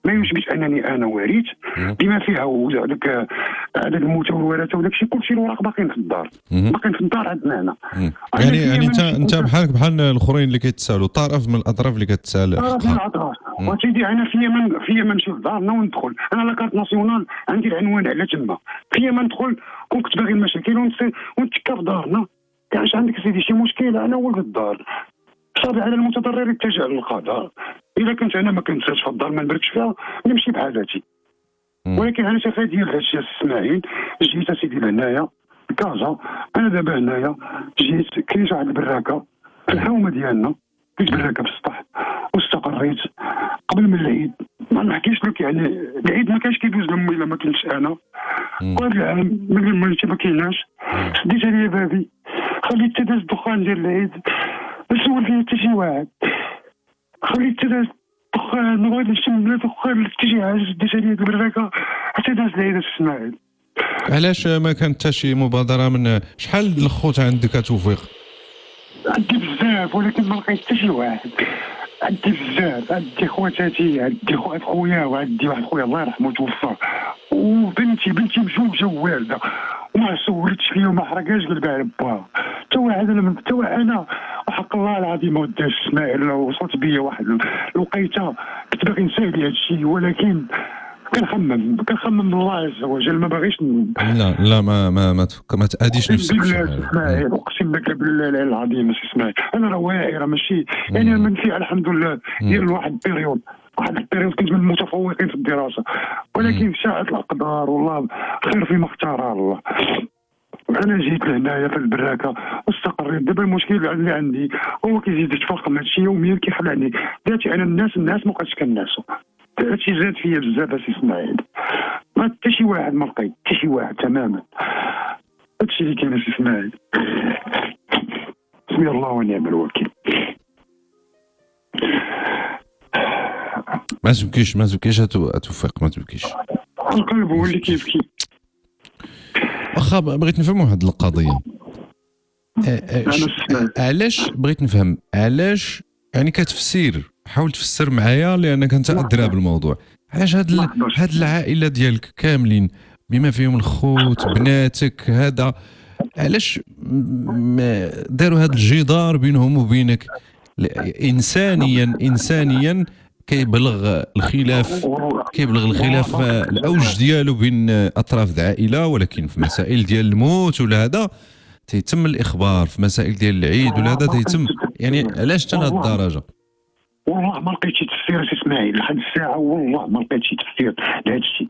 ما يثبت انني انا وارث بما فيها داك عدد الموتى والورثه وداك الشيء كلشي الوراق باقيين في الدار، باقيين في الدار عندنا هنا. يعني انت بحالك بحال الاخرين اللي كيتسالوا طرف من الاطراف اللي كتسال. طرف من الاطراف. وسيدي انا فيا ما نمشي لدارنا وندخل، انا لا كارت ناسيونال عندي العنوان على تما، فيا ما ندخل كون كنت باغي المشاكل ونتكا في دارنا. كاش عندك سيدي شي مشكل انا ولد الدار، صافي على المتضرر يتجه للقضاء. اذا كنت انا ما كنتش في الدار ما نبركش فيها نمشي بحالاتي. ولكن انا شافها ديال هادشي اسماعيل. جيت اسيدي لهنايا كازا، انا دابا هنايا جيت كاين واحد البراكه في الحومه ديالنا، كنت براكه في السطح واستقريت قبل من العيد. ما نحكيش لك يعني العيد ما كانش كيدوز لامي الا ما كنتش انا. قال العام ملي مالتي ما كايناش سديت عليا بابي، خليت تداز الدخان ديال العيد، ما سول فيا حتى شي واحد، خليت تداز الدخان وغادي نشم لا دخان حتى شي حاجه، سديت عليا البراكه حتى داز العيد اسماعيل. علاش ما كانت حتى شي مبادره من شحال الخوت عندك توفيق؟ عندي بزاف ولكن ما لقيت حتى شي واحد. عندي بزاف، عندي خواتاتي، عندي خويا وعندي واحد خويا الله يرحمه توفى، وبنتي مزوجه ووالده وما سولتش فيا وما حرقاش قلبها على باها. حتى انا وحق الله العظيم ما وداش اسماعيل. وصلت بيا واحد الوقيته كنت باغي نسالي هذا الشيء ولكن كنخمم الله عز وجل ما باغيش لا ما تاديش نفسك اسماعيل. اقسم لك بالله العظيم اسماعيل انا راه واعي، راه ماشي يعني من فيها الحمد لله ديال واحد البيريود كنت من المتفوقين في الدراسه، ولكن شاءت الاقدار والله خير فيما اختار الله. انا جيت لهنايا في البراكه واستقريت. دابا المشكل اللي عندي هو كيزيد يتفاقم هادشي يوميا كيخلعني ذاتي انا الناس ما بقاش كنعسو. هادشي زاد فيا بزاف اسي اسماعيل، ما حتى شي واحد ما لقيت حتى شي واحد تماما. هادشي اللي كاين اسي اسماعيل. بسم الله ونعم الوكيل. ما تبكيش اتوفق، ما تبكيش. القلب هو اللي كيبكي. واخا بغيت نفهم واحد القضيه. علاش بغيت نفهم علاش يعني كتفسير، حاول تفسر معايا لانك انت ادرى بالموضوع. علاش هاد العائله ديالك كاملين بما فيهم الخوت بناتك هذا، علاش داروا هذا الجدار بينهم وبينك؟ انسانيا كيبلغ الخلاف الاوج ديالو بين اطراف العائله، ولكن في مسائل ديال الموت ولا هذا تيتم الاخبار، في مسائل ديال العيد ولا هذا تيتم. يعني علاش حتى لهاد الدرجه؟ والله ما لقيتش تفسير سي اسماعيل لحد الساعه، والله ما لقيتش تفسير لهذا الشيء.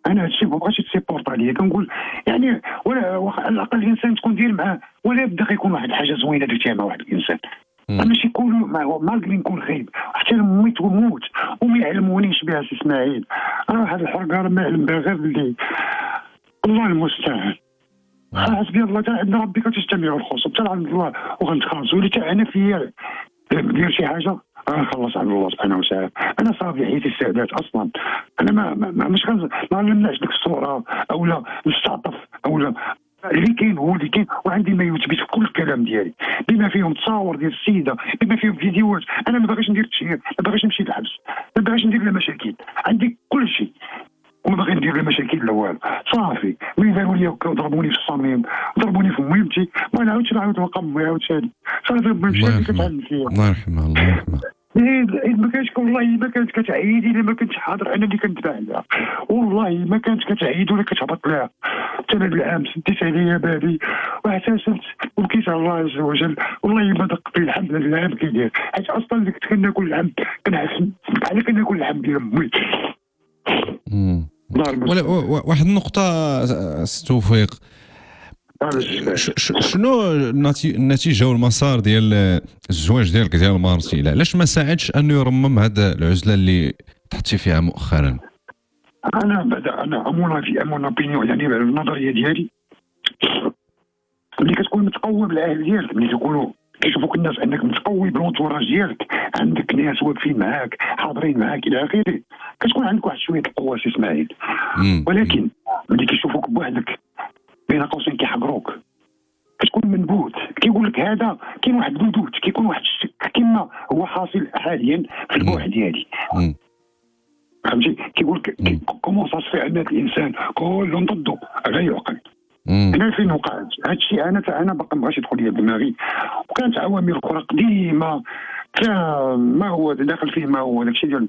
انا هذا الشيء ما بغاش يتسيبورت عليا، كنقول يعني ولا على الاقل الانسان تكون دير معاه ولا يبدا يكون واحد الحاجه زوينه درتيها مع واحد الانسان. ماشي يكون مالغري نكون خايب حتى لما تموت وما يعلمونيش بها سي اسماعيل. انا واحد الحرقه ما يعلم بها غير اللي الله المستعان. حسبي الله تعالى عند ربي كتجتمع الخصوم حتى عند الله وغنتخلص. ولي حتى انا فيا ندير شي حاجه غنخلص عند الله سبحانه وتعالى. انا صافي حيت السادات اصلا انا مش ما نمنعش ديك الصوره او لا نستعطف او لا. اللي كاين هو اللي كاين، وعندي ما يثبت في كل الكلام ديالي بما فيهم تصاور ديال السيده، بما فيهم فيديوهات. انا ما باغيش ندير تشهير، ما باغيش نمشي للحبس، ما باغيش ندير لا مشاكل، عندي كل شيء وما باغي ندير لا مشاكل لا والو. صافي ملي داروا لي هكا وضربوني في الصميم ضربوني في ميمتي ما نعاودش نعاود نلقى امي عاوتاني. صافي مشات اللي كتعلم فيها. الله يرحمها الله يرحمها. ما كانش والله ما كانت كتعيد الا ما كنتش حاضر انا اللي كنتبع لها. والله ما كانت كتعيد ولا كتهبط لها. حتى انا العام سديت عليا بابي واعتزلت وبكيت على الله عز وجل. والله ما دق في الحمد لله كيدير حيت اصلا اللي كنت كناكل العم كنعرف بحال كناكل العم ديال امي. واحد النقطة سي توفيق، شنو النتيجة والمسار ديال الزواج ديالك ديال مارتي؟ علاش ما ساعدش انه يرمم هذا العزلة اللي تحطي فيها مؤخرا؟ انا امون اوبينيون يعني النظرية ديالي ملي كتكون متقوى بالاهل ديالك، ملي تكونوا كيشوفوك الناس انك متقوي بالونتوراج ديالك، عندك ناس واقفين معاك حاضرين معاك الى اخره، كتكون عندك واحد شويه القوه سي اسماعيل. ولكن ملي كيشوفوك بوحدك بين قوسين كيحقروك كتكون منبوذ، كيقول لك هذا كاين واحد الردود، كيكون واحد الشك كما هو حاصل حاليا في البوع ديالي. فهمتي؟ كيقول لك كومون سا سفي ان الانسان كلهم ضده لا يعقل. انا فين وقعت هذا الشيء؟ انا باقي ما بغاش يدخل لي دماغي، وكانت عوامل اخرى قديمه ما هو داخل فيه، ما هو داكشي ديال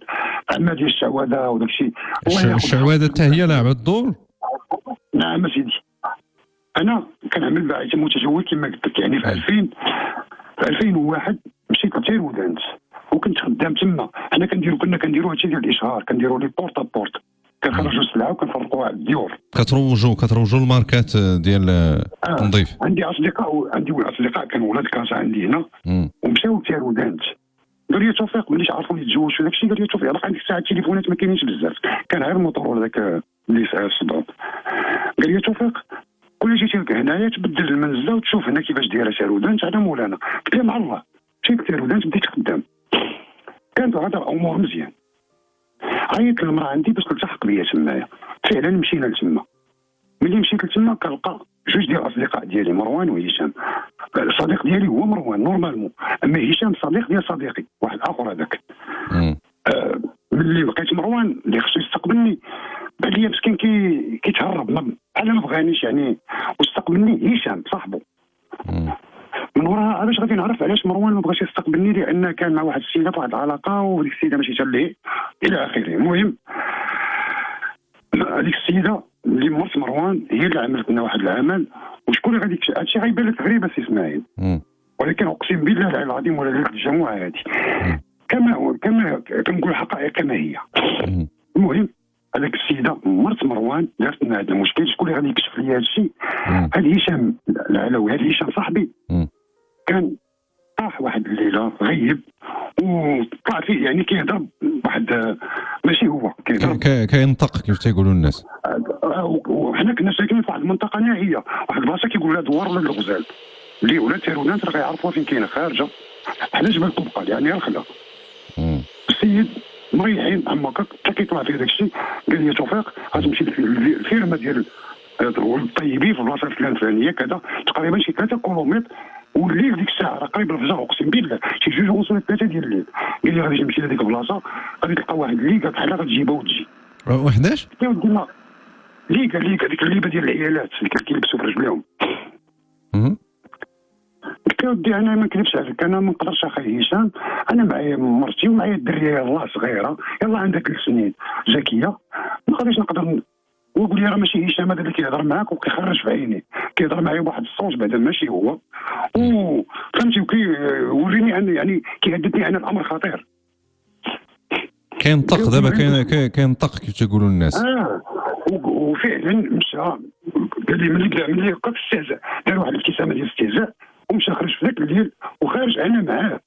عما ديال الشعوذه وداكشي. الشعوذه حتى هي لعبت دور. نعم سيدي، انا كنعمل باعث متزوج كما قلت لك، يعني في 2001 مشيت لتيرودانت وكنت خدام تما. حنا كنا كنديروا هادشي ديال الاشهار، كنديروا لي بورت بورت، كنخرجوا السلعه وكنفرقوها على الديور. كتروجوا الماركات ديال التنظيف. عندي اصدقاء كانوا ولاد كاسا عندي هنا ومشاو لتيرودانت. قال لي توفيق مليش عارفوا يتزوجوا داكشي، قال لي توفيق راه عندك ساعه التليفونات ما كاينينش بزاف، كان غير الموتور هذاك اللي ساعه الصداع. قال لي توفيق كل جيتي هنايا تبدل المنزله وتشوف هنا كيفاش دايره تيرودانت على مولانا. قلت له مع الله مشيت لتيرودانت بديت خدام، كانت هذا الامور مزيان. عيطت للمراه عندي باش تلتحق بيا تمايا، فعلا مشينا لتما. ملي مشيت لتما كنلقى جوج ديال الاصدقاء ديالي مروان وهشام. الصديق ديالي هو مروان نورمالمون، اما هشام صديق ديال صديقي واحد اخر هذاك. ملي لقيت مروان اللي خصو يستقبلني بان لي مسكين كيتهرب بحال ما بغانيش يعني، واستقبلني هشام صاحبه. من وراها علاش غادي نعرف علاش مروان ما بغاش يستقبلني، لان كان مع واحد السيده في واحد العلاقه وديك السيده ماشي تلهي الى اخره. المهم هذيك السيده اللي مرت مروان هي اللي عملت لنا واحد العمل، وشكون اللي غادي هادشي غيبان لك غريب سي اسماعيل، ولكن اقسم بالله العظيم ولا لك الجمعه هذه كما كنقول الحقائق كما هي. المهم هذيك السيده مرت مروان دارت لنا هذا المشكل. شكون اللي غادي يكشف لي هذا الشيء؟ هذا هشام العلوي، هذا هشام صاحبي كان طاح واحد الليله غيب وطلع فيه يعني كيهضر واحد ماشي هو كينطق كيف تيقولوا الناس. وحنا كنا ساكنين في واحد المنطقه نائيه، واحد البلاصه كيقولوا لها دوار ولا الغزال، اللي ولاد تيرونات راه غيعرفوها فين كاينه خارجه على جبل طبقه يعني الخلا. السيد مريحين عماك حتى كيطلع فيه داك الشيء. قال لي توفيق غتمشي للفيرما ديال الطيبين في البلاصه الفلانيه كذا، تقريبا شي 3 كيلومتر، والليل ديك الساعه راه قريب الفجر اقسم بالله شي 2 ولا 3 ديال الليل. قال لي غادي تمشي لهذيك البلاصه غادي تلقى واحد الليكه بحال غتجيبها وتجي. وحداش؟ يا ودي ما ليكه ديك الليبه ديال العيالات اللي كيلبسوا في رجليهم. قلت له ودي انا ما نكذبش عليك، انا ما نقدرش اخي هشام، انا معايا مرتي ومعايا الدريه يلاه صغيره يلاه عندها 3 سنين ذكيه، ما غاديش نقدر. ويقول لي راه ماشي هشام هذا اللي كيهضر معاك وكيخرج في عيني، كيهضر معايا بواحد الصوت بعدا ماشي هو، فهمتي، وكيوريني ان يعني كيهددني ان الامر خطير. كينطق دابا كينطق كيف تيقولوا الناس. وفعلا مشى قال لي ملي بقى في استهزاء، دار واحد الابتسامه ديال الاستهزاء ومشى خرج في ذاك الليل وخارج انا معاه.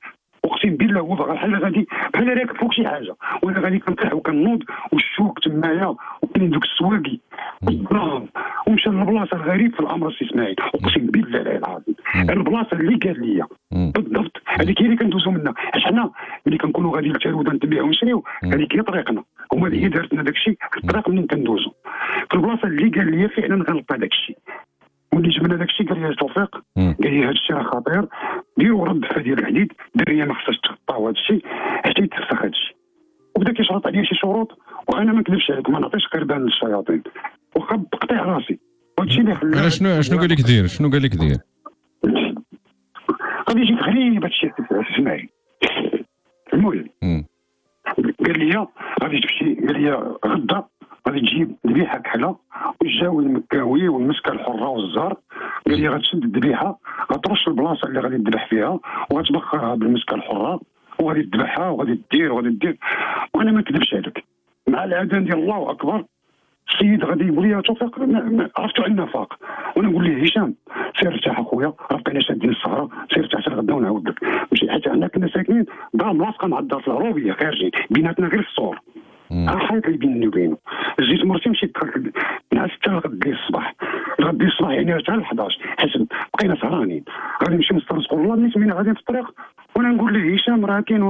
اقسم بالله هو بحال غادي بحال راكب فوق شي حاجه، وانا غادي كنطيح وكنوض والشوك تمايا وكاين دوك السواقي والظلام، ومشى للبلاصه الغريب في الامر سي اسماعيل. اقسم بالله العظيم البلاصه اللي قال لي بالضبط هذيك هي اللي كندوزو منها، حيت حنا ملي كنكونوا غادي للتيرودا نتبعوا ونشريو هذيك هي طريقنا، هما اللي دارت لنا داك الشيء الطريق منين كندوزو. في البلاصه اللي قال لي فعلا غنلقى داك الشيء. ملي جبنا داك الشيء قال لي توفيق، قال لي هذا الشيء راه خطير، ديروا رد دفع ديال الحديد، الدريه ما خصهاش تخطاو هذا الشيء حتى يتفسخ هذا الشيء. وبدا كيشرط عليا شي شروط وانا ما نكذبش عليك، ما نعطيش قربان للشياطين واخا بقطيع راسي. وهادشي اللي خلاني. شنو قال لك دير؟ غادي يجيك غريب هادشي اسمعي. المهم قال لي غادي تمشي، قال لي غدا غادي تجيب ذبيحه كحله والجاوي المكاوي والمسكه الحره والزهر. قال لي غتشد الذبيحه، غترش البلاصه اللي غادي تذبح فيها وغتبخرها بالمسكه الحره وغادي تذبحها وغادي دير. وانا ما نكذبش عليك، مع الاذان ديال الله اكبر السيد غادي يقول لي توفيق عرفتو عندنا فاق، وانا نقول ليه هشام سير ارتاح اخويا، راه بقينا شادين السهره، سير ارتاح حتى غدا ونعاود لك. ماشي حتى حنا كنا ساكنين دار ملاصقه مع الدار العروبيه خارجين بيناتنا غير السور، حيط اللي بيني وبينه. جيت مرتي مشيت نعس حتى لغدي الصباح يعني حتى ل 11 حسب بقينا سهرانين. غادي نمشي نسترزقوا الله الناس ملي غاديين في الطريق، وانا نقول ليه هشام راه كاين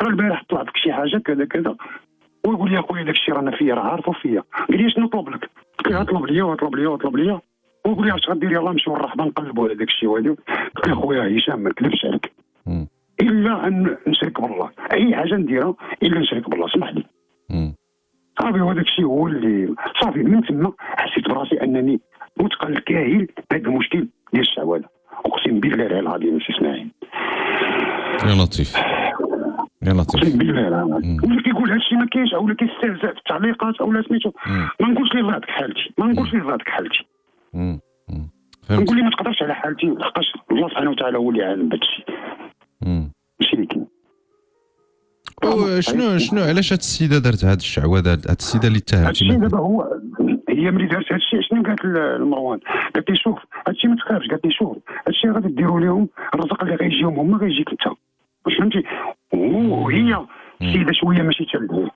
راه البارح طلعت لك شي حاجه كذا ويقول لي اخويا داك الشيء رانا فيا، راه عارفه فيا. قال لي شنو نطلب لك؟ قلت له طلب لي ويقول لي اش غدير؟ يلاه نمشيو نرحبا نقلبوا على داك الشيء وهذا. قلت له اخويا هشام ما نكذبش عليك الا ان نشرك بالله، اي حاجه نديرها الا نشرك بالله، اسمح لي. صافي وهذاك الشيء هو اللي صافي من تما حسيت براسي انني متقن كاهل بهذا المشكل ديال الشعوذه. اقسم بالله العظيم سي اسماعيل. يا لطيف اقسم بالله العظيم. ولا كيقول هذا الشيء ما كاينش، اولا كيستهزأ في التعليقات اولا سميتو. ما نقولش ليه الله يعطيك حالتي، نقول لي ما تقدرش على حالتي لحقاش الله سبحانه وتعالى هو اللي عالم بهذا الشيء. ماشي اللي كاين. شنو علاش هاد السيده دارت هاد الشعوذه؟ هاد السيده اللي اتهمتي الشيء دابا هو هي ملي دارت هاد الشيء شنو قالت لمروان؟ قالت لي شوف هاد الشيء ما تخافش، قالت لي شوف هاد الشيء غادي ديروا لهم الرزق اللي غيجيهم هما غيجيك انت، واش فهمتي؟ وهي السيده شويه ماشي تلدها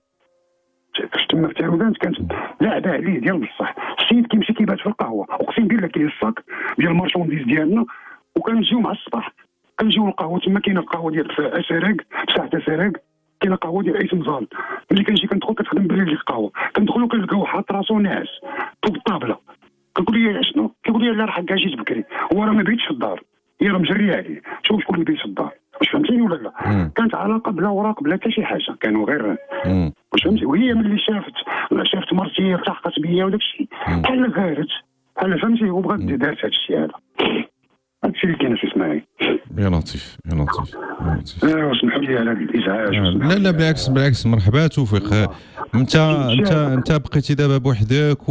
فاش تما في تيرودانت كانت لاعبه عليه ديال بصح. السيد كيمشي كيبات في القهوه، اقسم بالله كاين الصاك ديال المارشونديز ديالنا وكنجيو مع الصباح كنجيو القهوه تما. كاينه القهوه ديال اسراق في ساعه اسراق، كاينه قهوه ديال ايت مزال. ملي كنجي كندخل كتخدم بالليل ديال القهوه، كندخلو كنلقاو حاط راسو ناعس فوق الطابله. كنقول ليه شنو؟ كيقول لي لا راه حكا جيت بكري، هو راه ما بيتش في الدار، هي راه مجريه عليه. شوف شكون اللي بيت في الدار، واش فهمتيني ولا لا؟ كانت علاقه بلا وراق بلا حتى شي حاجه، كانوا غير واش فهمتي. وهي ملي شافت مرتي التحقت بيا وداك الشيء بحال غارت بحال فهمتي، وبغات دارت هذا الشيء هذا. هادشي اللي كاين في اسماعيل. يا لطيف اسمحوا لي على الازعاج. لا بالعكس مرحبا توفيق. انت بقيتي دابا بوحدك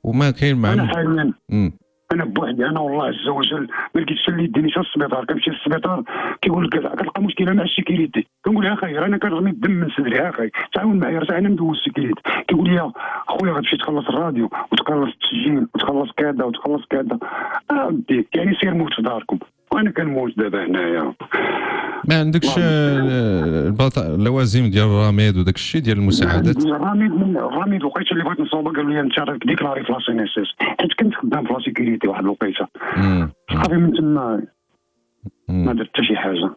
وما كاين مع انا حاليا انا بوحدي، انا والله عز وجل ما لقيتش اللي يديني حتى للسبيطار. كنمشي للسبيطار كيقول لك كتلقى مشكله مع السيكيريتي، كنقول لها خير انا كنرمي الدم من صدري، خير تعاون معايا راه انا ندوز السيكيريتي. كيقول لي خويا غتمشي تخلص الراديو وتخلص التسجيل وتخلص كذا وديك يعني سير موت في داركم. وانا كنموت دابا هنايا. ما عندكش اللوازم ديال الرميد وداك الشيء ديال المساعدات؟ الرميد وقيته اللي بغيت نصوبه قالوا لي انت راك ديكلاري في لاسي نيسيس، حيت كنت خدام في لاسيكيريتي واحد الوقيته. صافي من تما ما درت حتى شي حاجه.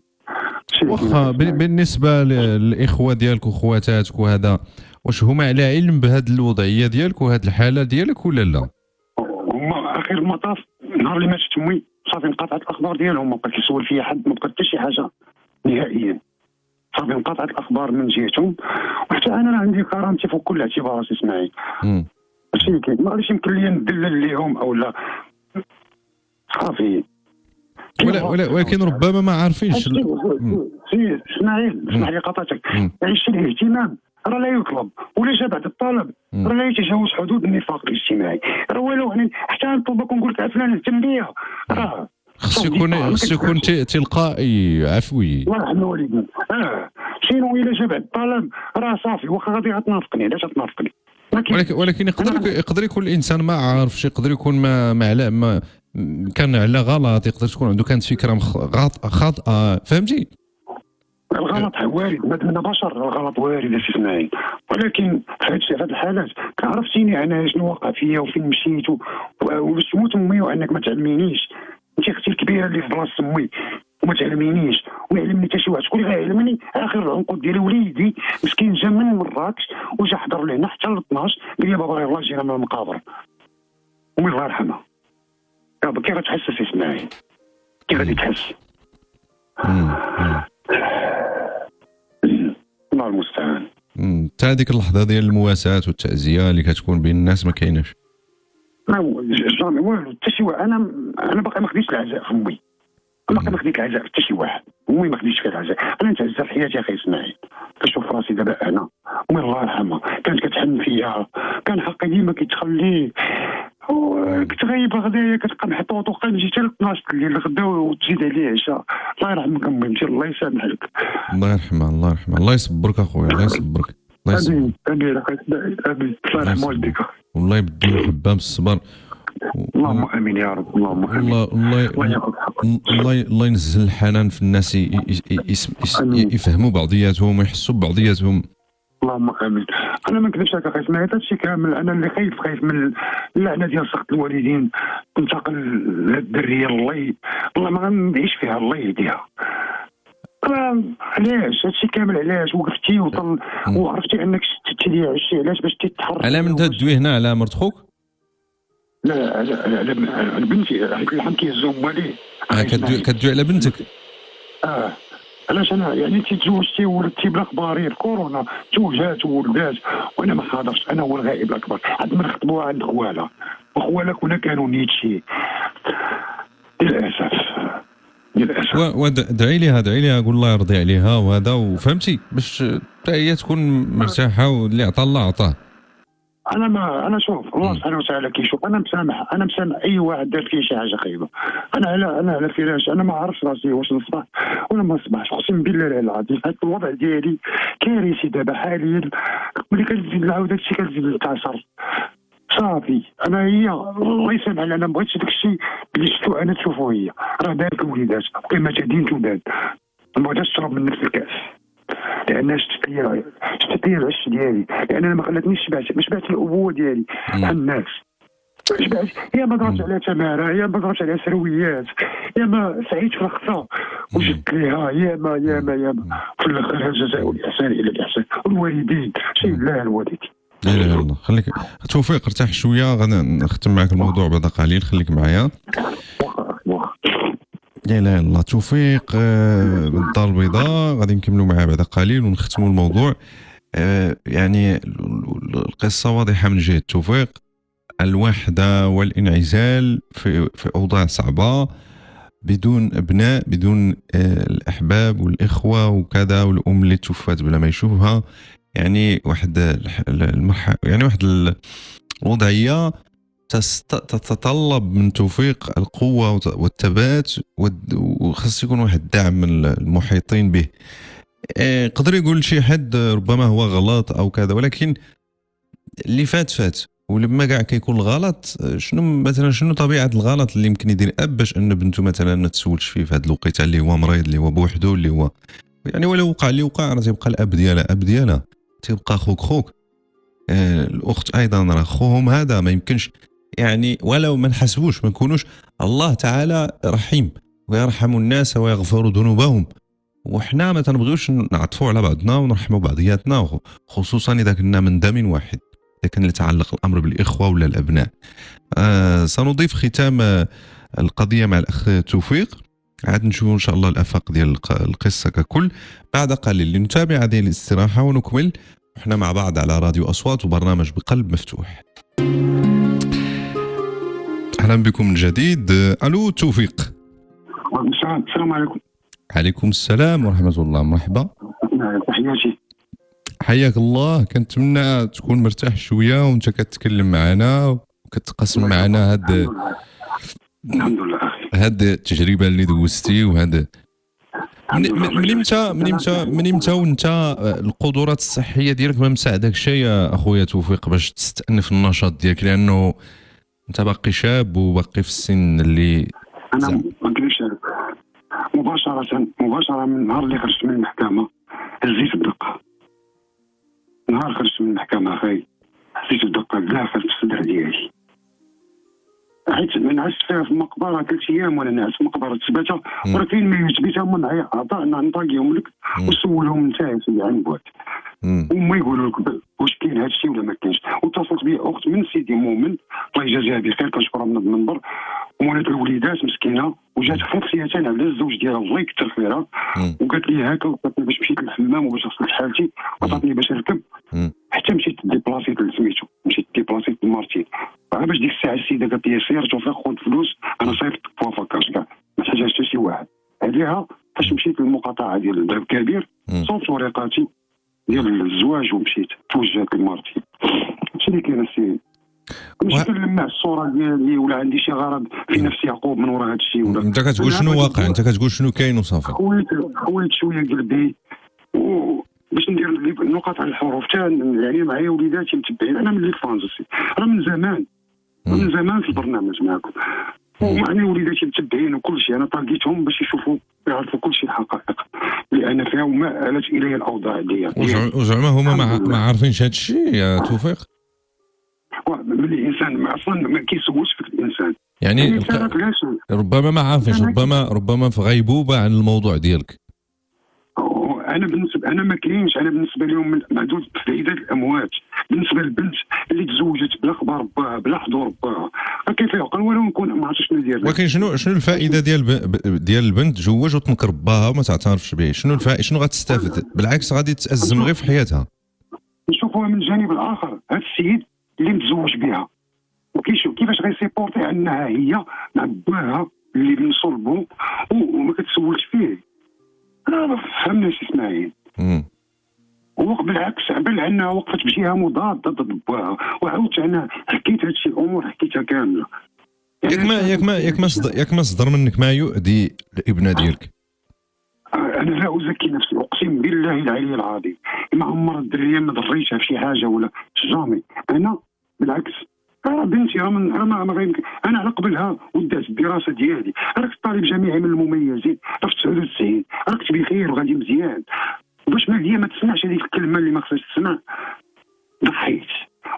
واخا بالنسبه للاخوه ديالك وخواتاتك وهذا، واش هما على علم بهذه الوضعيه ديالك وهذه الحاله ديالك ولا لا؟ هما اخر المطاف نهار اللي ماتت امي صافي انقطعت الاخبار ديالهم، ما بقى كيسول فيا حد، ما بقى حتى شي حاجه نهائيا. صافي انقطعت الاخبار من جهتهم، وحتى انا عندي كرامتي فوق كل اعتبار سي اسماعيل. هادشي اللي كاين، ما غاديش يمكن لي ندلل ليهم او لا. صافي ولكن ربما ما عارفينش. سي اسماعيل اسمح لي قطعتك، يعني الاهتمام راه لا يطلب ولا جا بعد الطلب راه لا يتجاوز حدود النفاق الاجتماعي. راه والو حتى نطلبك ونقول لك فلان اهتم بيا، راه خص يكون تلقائي عفوي. الله يرحم الوالدين. شنو الا جا بعد الطلب راه صافي، واخا غادي غتنافقني علاش غتنافقني؟ ولكن يقدر يكون الانسان ما عارفش، يقدر يكون ما كان على غلط، يقدر تكون عنده كانت فكره خاطئه، فهمتي؟ الغلط وارد، مادامنا بشر الغلط وارد يا سي اسماعيل، ولكن في هذه الحالات عرفتيني انا شنو وقع فيا وفين مشيت وباش تموت امي وانك ما تعلمينيش. انت اختي الكبيره اللي في بلاصه امي وما تعلمينيش وما يعلمني حتى شي واحد. شكون اللي غيعلمني؟ اخر العنقود ديالي وليدي مسكين جا من مراكش وجا حضر لهنا حتى ل 12 قال لي بابا يلاه جينا من المقابر. امي الله يرحمها دابا كي غتحس سي اسماعيل؟ كي غادي تحس؟ الله المستعان. حتى هذيك اللحظه ديال المواساه والتعزيه اللي كتكون بين الناس ما كايناش. ما هو جامي والو حتى شي واحد. انا باقي ما خديتش العزاء في امي، انا باقي ما خديت العزاء حتى شي واحد. امي ما خديتش فيها العزاء. انا نتعزى في حياتي اخي اسماعيل. كنشوف راسي دابا انا امي الله يرحمها كانت كتحن فيا، كان حقي ديما كيتخلي، كنت غايبه غدايا كتبقى محطوط وقال نجي حتى ل 12 الليل غدا وتزيد عليه عشاء. الله يرحمك امي، مشي الله يسامح لك. الله يرحمها الله يرحمها، الله يصبرك اخويا، الله يصبرك. الله يصبرك. امين امين اخي اسماعيل امين. الله يرحم والديك والله يبدل المحبه بالصبر. اللهم امين يا رب. اللهم امين. الله ينزل الحنان في الناس يفهموا بعضياتهم ويحسوا بعضياتهم. اللهم امين. انا ما نكذبش عليك اخي اسماعيل، هادشي كامل انا اللي خايف من اللعنه ديال سخط الوالدين تنتقل للدريه. الله ما غنعيش فيها، الله يهديها. علاش هادشي كامل؟ علاش وقفتي وعرفتي انك شتي ليها هادشي؟ علاش باش تتحرك؟ على من تدوي هنا على مرت خوك؟ لا على بنتي الحم كيهزو مالي. كدوي على بنتك؟ علاش انا يعني انت تزوجتي وولدتي بلا اخباري بكورونا، تزوجات وولدات وانا ما حاضرش، انا هو الغائب الاكبر. عاد ما نخطبوها عند خوالها، وخوالها كنا كانوا نيتشي للاسف. ودعي ليها قول الله يرضي عليها وهذا وفهمتي باش هي تكون مرتاحه واللي عطى الله عطاه. انا شوف الله سبحانه وتعالى كيشوف. انا مسامح اي واحد دار فيه شي حاجه خايبه. انا على فراش انا ما عرفتش راسي واش نصبح ولا ما نصبحش، اقسم بالله العظيم. هذا الوضع ديالي كارثي دابا حاليا. ملي كنزيد نعاود هادشي كنزيد نتعصر صافي. انا هي الله يسامح انا ما بغيتش داكشي اللي شفتو انا تشوفو هي. راه دارت الوليدات كما تدين تودان، ما بغيتش تشرب من نفس الكاس لان شفت لي العش ديالي، لان انا ما خلاتنيش ما شبعت الابوه ديالي مع الناس. شبعت يا ما ضربت عليها تماره، يا ما ضربت عليها سرويات، يا ما سعيت في الخطا وجدت ليها يا ما في الاخر الجزاء والاحسان الى الاحسان. الوالدين شيء لا الوالدين. لا اله الا الله. خليك توفيق ارتاح شويه، غادي نختم معك الموضوع بعد قليل، خليك معايا. لا اله الا الله. توفيق بالدار البيضاء غادي نكملوا معاه بعد قليل ونختموا الموضوع. يعني القصه واضحه من جهه توفيق، الوحده والانعزال في اوضاع صعبه، بدون ابناء، بدون الاحباب والاخوه وكذا، والام اللي توفات بلا ما يشوفها. يعني واحد يعني واحد الوضعيه تتطلب من توفيق القوه والثبات، وخاص يكون واحد الدعم من المحيطين به. قدر يقول شي حد ربما هو غلط او كذا، ولكن اللي فات ولما كاع كيكون الغلط، شنو طبيعه الغلط اللي يمكن يدير اب باش ان بنته مثلا ما تسولش فيه في هذه الوقيته اللي هو مريض، اللي هو بوحده، اللي هو يعني ولو وقع اللي وقع راه تيبقى الاب ديالها تيبقى خوك. الاخت ايضا راه خوهم. هذا ما يمكنش يعني، ولو ما نحسبوش ما نكونوش. الله تعالى رحيم ويرحم الناس ويغفر ذنوبهم، وحنا ما تنبغيوش نعطفوا على بعضنا ونرحموا بعضياتنا، خصوصا اذا كنا من دم واحد، اذا كان يتعلق الامر بالاخوه ولا الابناء. سنضيف ختام القضيه مع الاخ توفيق، عاد نشوفوا ان شاء الله الافاق ديال القصه ككل بعد قليل. لنتابع هذه الاستراحه ونكمل احنا مع بعض على راديو اصوات وبرنامج بقلب مفتوح. اهلا بكم من جديد. الو توفيق. السلام عليكم. عليكم السلام ورحمه الله. مرحبا. تحياتي. حياك الله. كنتمنى تكون مرتاح شويه وانت كتكلم معنا وكتقسم معنا الحمد لله اخي هاد التجربه اللي دوزتي. وهذا من امتى وانت القدرات الصحيه ديالك ما مساعدك شيء يا اخويا توفيق باش تستأنف النشاط ديالك؟ لانه انت باقي شاب وباقي في السن اللي انا ما نكذبش مباشره من النهار اللي خرجت من المحكمه هزيت الدقه. نهار خرجت من المحكمه اخي هزيت الدقه داخل في الصدر ديالي، حيت من عشت فيها في المقبره 3 ايام وانا ناعس في مقبره تباتا، وراه كاين ما يثبتها من عطانا نطاقيهم لك وسولهم انت يا سيدي عن بعد. هما يقولوا لك واش كاين هذا الشيء ولا ما كاينش. واتصلت بي اخت من سيدي مؤمن الله يجازيها بخير، كنشكرها من المنبر، ومولات الوليدات مسكينه، وجات خافيه على الزوج ديالها الله يكثر خيرها، وقالت لي هكا، وعطاتني باش مشيت للحمام وباش غسلت حالتي، وعطاتني باش نركب، حتى مشيت ديبلاسيت سميتو، مشيت ديبلاسيت لمارتين. باش ديك الساعه السيده قالت لي سير شوف خذ فلوس، انا صيفط فوفا كاش كاع ما تحتاجش حتى شي واحد. عليها فاش مشيت للمقاطعه ديال الباب كبير صوت ورقاتي ديال الزواج ومشيت توجهت لمارتين. هادشي اللي كاين السيد. مش كنلمع الصوره ديالي ولا عندي شي غرض في نفس يعقوب من وراء هذا الشيء ولا. انت كتقول شنو واقع، انت كتقول شنو كاين وصافي. خويت شويه قلبي باش ندير النقاط على الحروف، يعني معايا وليداتي متبعين. انا من لي فرنسي راه من زمان في البرنامج معكم، ومعني وليداتي متبعين وكل شيء. انا طالقيتهم باش يشوفوا يعرفوا كل شيء الحقائق اللي انا فيها وما آلت الي الاوضاع ديالي. وزعما هما ما عارفينش هذا الشيء يا توفيق؟ من الانسان اصلا ما كيسولش في الانسان، يعني ربما ما عارفينش، ربما في غيبوبه عن الموضوع ديالك. انا ما كاينش، انا بالنسبه لهم معدود في عداد الاموات. بالنسبه للبنت اللي تزوجت بلا خبر باها بلا حضور باها كيف يعقل ولو نكون ما عرفتش شنو ندير. ولكن شنو الفائده ديال البنت تزوج وتنكر باها وما تعترفش به؟ شنو الفائده؟ شنو غتستافد؟ بالعكس غادي تأزم غير في حياتها. نشوفوها من الجانب الاخر، هذا السيد اللي متزوج بها وكيشوف كيفاش غيسيبورتي انها هي مع باها اللي من صلبو وما كتسولش فيه. انا فهمنا شي اسماعيل. بالعكس بل انها وقفت بجهه مضاده ضد باها، وعاودت انا حكيت هادشي الامور حكيتها كامله. ياك ما صدر منك ما يؤذي الابنه ديالك؟ انا لا ازكي نفسي، اقسم بالله العلي العظيم ما عمر الدريه ما ضريتها في شي حاجه ولا جامي. انا بالعكس بنتي انا على قبلها ودات الدراسه ديالي، راك طالب جامعي من المميزين، راك 99 راك بخير وغادي مزيان. باش ما هي ما تسمعش هذيك الكلمه اللي ما خصهاش تسمع، ضحيت.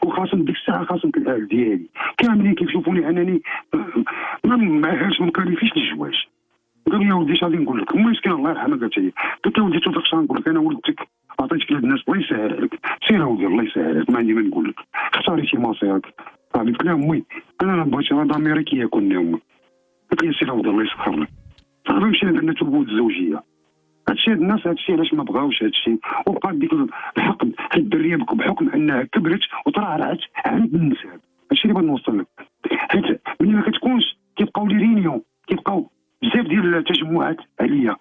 وخاصم ديك الساعه خاصم الاهل ديالي كاملين كيشوفوني انني ما معهاش ما مكلفيش للزواج. قال لي يا ولدي اش غادي نقول لك، مسكين الله يرحمها قالت لي قلت له ولدي توفيق نقول لك، انا ولدتك عطيتك للناس الله يسهل عليك، سير اودي الله يسهل عليك ما عندي ما نقول لك، اختاريتي مصيرك. قالت لي امي انا بغيت هذا امريكي يكون امي. قلت لي سير اودي الله يسخر لك. صافي مشينا درنا تبوت الزوجيه. هادشي الناس هادشي علاش ما بغاوش هادشي، وبقات ديك الحق الدريه بحكم انها كبرت وترعرعت عند النساء. هادشي اللي بغيت نوصل لك، حيت ملي ما كتكونش كيبقاو لي رينيون، كيبقاو بزاف ديال التجمعات عليا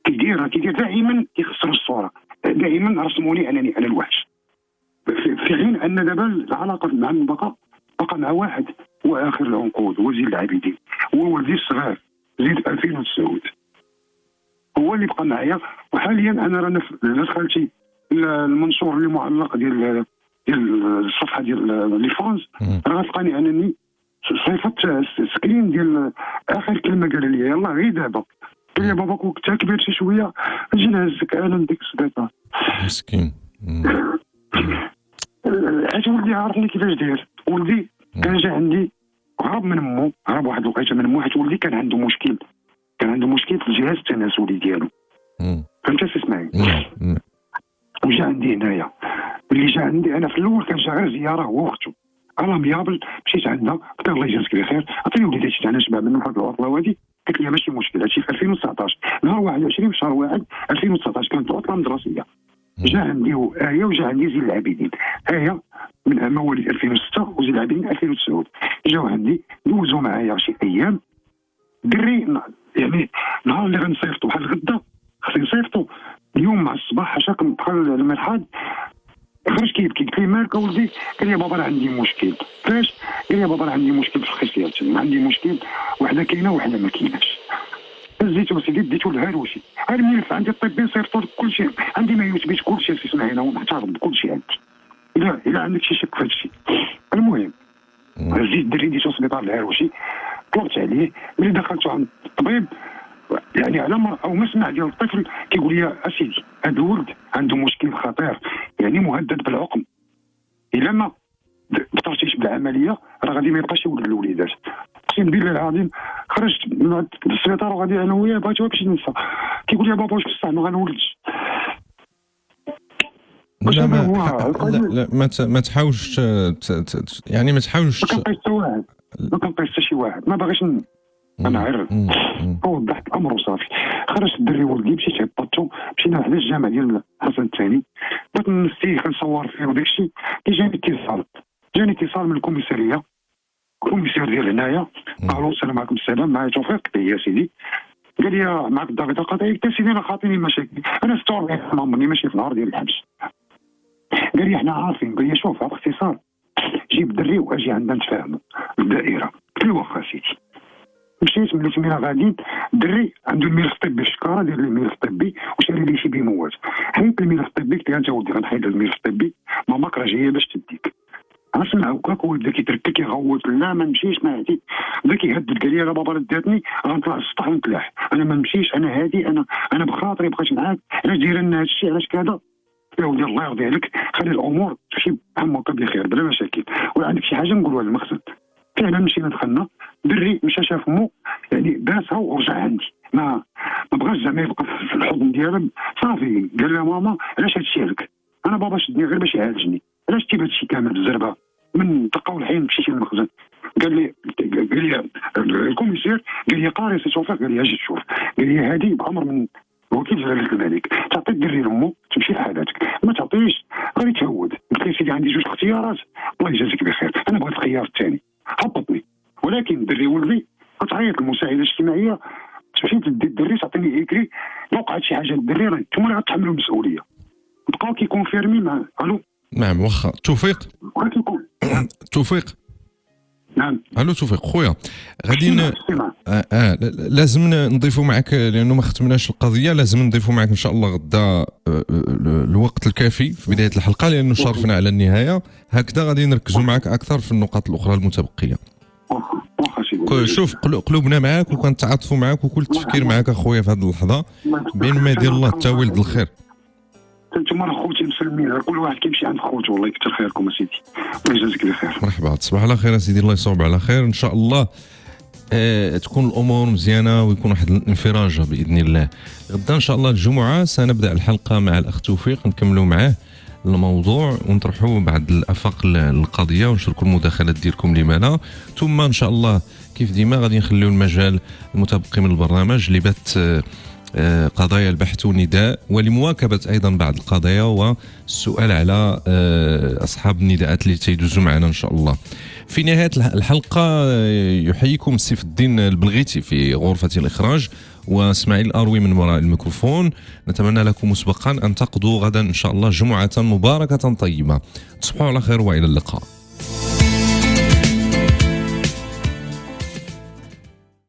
كيدير دائما كيخسر الصوره، دائما رسموني انني انا الوحش، في حين ان دابا العلاقه مع بقى مع واحد هو اخر العنقود، هو زين العابدين، هو ولدي الصغير زيد 2009 هو اللي بقى معايا. وحاليا انا رانا دخلتي المنشور اللي معلق ديال الصفحه ديال لي فرانس، راه غتلقاني انني صيفط سكرين ديال اخر كلمه قال لي يلاه غير دابا، قال لي بابا كنت كبير شي شويه نجي نهزك انا لديك السبيطار. مسكين. حيت ولدي عارفني كيفاش داير. ولدي كان جا عندي هرب من امه، هرب واحد الوقيته من امه، حيت ولدي كان عنده مشكل في الجهاز التناسلي ديالو. فهمت اسمعي؟ وجا عندي هنايا، ملي جا عندي انا في الاول كان جا غير زياره هو واختو، انا ميابل مشيت عندها قلت الله يجازيك بخير، عطيني وليداتي تاع نشبع منهم هاد العطله هادي. قالت لي ماشي مشكل، هادشي في 2019 نهار 21 في شهر 1 2019 كانت عطله مدرسيه. جا عندي آية وجا عندي زين العابدين، آية من مواليد 2006 وزين العابدين 2009 جاو عندي دوزوا معايا شي ايام دري، يعني نهار اللي غنصيفطوا بحال الغدا خصني نصيفطوا اليوم مع الصباح هكاك دخل المرحاض خرج كيبكي. قلت لي مالك ولدي؟ قال لي بابا راه عندي مشكل. فاش؟ قال لي بابا راه عندي مشكل في الخصيات، عندي مشكل وحده كاينه وحده ما كايناش. هزيتو سيدي ديتو لهاروشي، هاد الملف عندي الطبي صيفطوا لك كل شيء، عندي ما يثبت كل شيء اسمع هنا ونحتفظ بكل شيء عندي. الا عندك شي شك في هاد الشيء. المهم هزيت الدري ديتو للسبيطار الهاروشي، طلبت عليه. ملي دخلت عند الطبيب يعني على مرأة او مسمع ديال الطفل كيقول لي اسيدي هذا الولد عنده مشكل خطير، يعني مهدد بالعقم، الا ما بطرتيش بالعمليه راه غادي ما يبقاش يولد الوليدات. اقسم بالله العظيم خرجت من السبيطار وغادي انا وياه بغيت باش ننسى، كيقول لي بابا واش بصح ما غنولدش. واش لا هذا ما هو لا ما تحاولش يعني ما تحاولش. ما كنقيس حتى واحد، ما كنقيس حتى شي واحد، ما باغيش انا غير وضحت الامر وصافي. خرج الدري ولدي، مشيت عبطتو، مشينا حدا الجامع ديال الحسن الثاني، بغيت نستيه كنصور فيه وداك الشيء. جاني اتصال من الكوميساريه، الكوميسار ديال هنايا، قالوا السلام عليكم. السلام، معايا توفيق يا سيدي. قال لي معك الضابط القضائي. قلت له سيدي انا خاطيني مشاكل، انا 46 عام عمرني ماشي في النهار ديال الحبس. قال لي احنا عارفين. قال لي شوف باختصار جيب دري واجي عندنا نتفاهموا الدائره. قلت له واخا سيدي. مشيت ملي تمينا غاديين، الدري عنده الملف الطبي في الشكاره، ديال الملف الطبي وشاري لي شي بيموات. حيت الملف الطبي، قلت له انت ولدي غنحيد الملف الطبي، ماماك راه جايه باش تديك. غنسمع هكاك وبدا كيتركك كيغوت، لا ما نمشيش ما عادي. بدا كيهدد، قال لي انا بابا رداتني غنطلع للسطح ونتلاح، انا ما نمشيش، انا هادي، انا بخاطري بقيت معاك، علاش داير لنا هذا الشيء، علاش كذا. يا ولدي الله يرضي عليك خلي الامور تمشي عمك بخير بلا مشاكل، ولا عندك شي حاجه نقولوها للمخزن. فعلا مشينا دخلنا، دري مشى شاف مو يعني داسها ورجع عندي، ما بغاش زعما يبقى في الحضن ديالها. صافي قال لها ماما علاش هادشي لك، انا بابا شدني غير باش يعالجني، علاش تجيب هادشي كامل بالزربه من دقه الحين مشيتي للمخزن. قال لي الكوميسير قال لي قاري سي توفيق، قال لي اجي تشوف، قال لي هذه بامر من وكيل جلاله الملك، تعطي الدري لامو تمشي لحالاتك، ما تعطيش غير يتهود. قلت له سيدي عندي جوج اختيارات، الله يجازيك بخير، انا بغيت الخيار الثاني هبطني، ولكن الدري ولدي كتعيط المساعده الاجتماعيه، تمشي تدي الدري تعطيني ايكري، لو وقعت شي حاجه للدري راه نتوما اللي غتحملوا المسؤوليه. بقاو كيكونفيرمي مع الو. نعم واخا توفيق. توفيق. نعم الو توفيق خويا، غادي لازم نضيفوا معك لانه ما ختمناش القضيه، لازم نضيفوا معك ان شاء الله غدا الوقت الكافي في بدايه الحلقه، لانه شارفنا على النهايه. هكذا غادي نركزوا معك اكثر في النقاط الاخرى المتبقيه. شوف قلوبنا معك وكنتعاطفوا معك وكل التفكير معك اخويا في هذه اللحظه، بين ما يدير الله حتى ولد الخير. انتم راه خوتي مسلمين، كل واحد كيمشي عند خوتو، والله يكثر خيركم اسيدي، الله يجازيك بخير. مرحبا، تصبح على خير اسيدي، الله يصوب على خير ان شاء الله. تكون الامور مزيانه ويكون واحد الانفراجه باذن الله. غدا ان شاء الله الجمعه سنبدا الحلقه مع الاخ توفيق، نكملوا معاه الموضوع ونطرحوا بعض الافاق القضيه ونشاركوا المداخلات ديالكم لما لا. ثم ان شاء الله كيف ديما غادي نخليو المجال المتبقي من البرنامج لبث قضايا البحث والنداء، ولمواكبة أيضا بعض القضايا والسؤال على أصحاب النداءات اللي تيدوزوا معنا إن شاء الله. في نهاية الحلقة يحييكم سيف الدين البلغيتي في غرفة الإخراج، واسماعيل الأروي من وراء الميكروفون. نتمنى لكم مسبقا أن تقضوا غدا إن شاء الله جمعة مباركة طيبة. تصبحوا على خير وإلى اللقاء.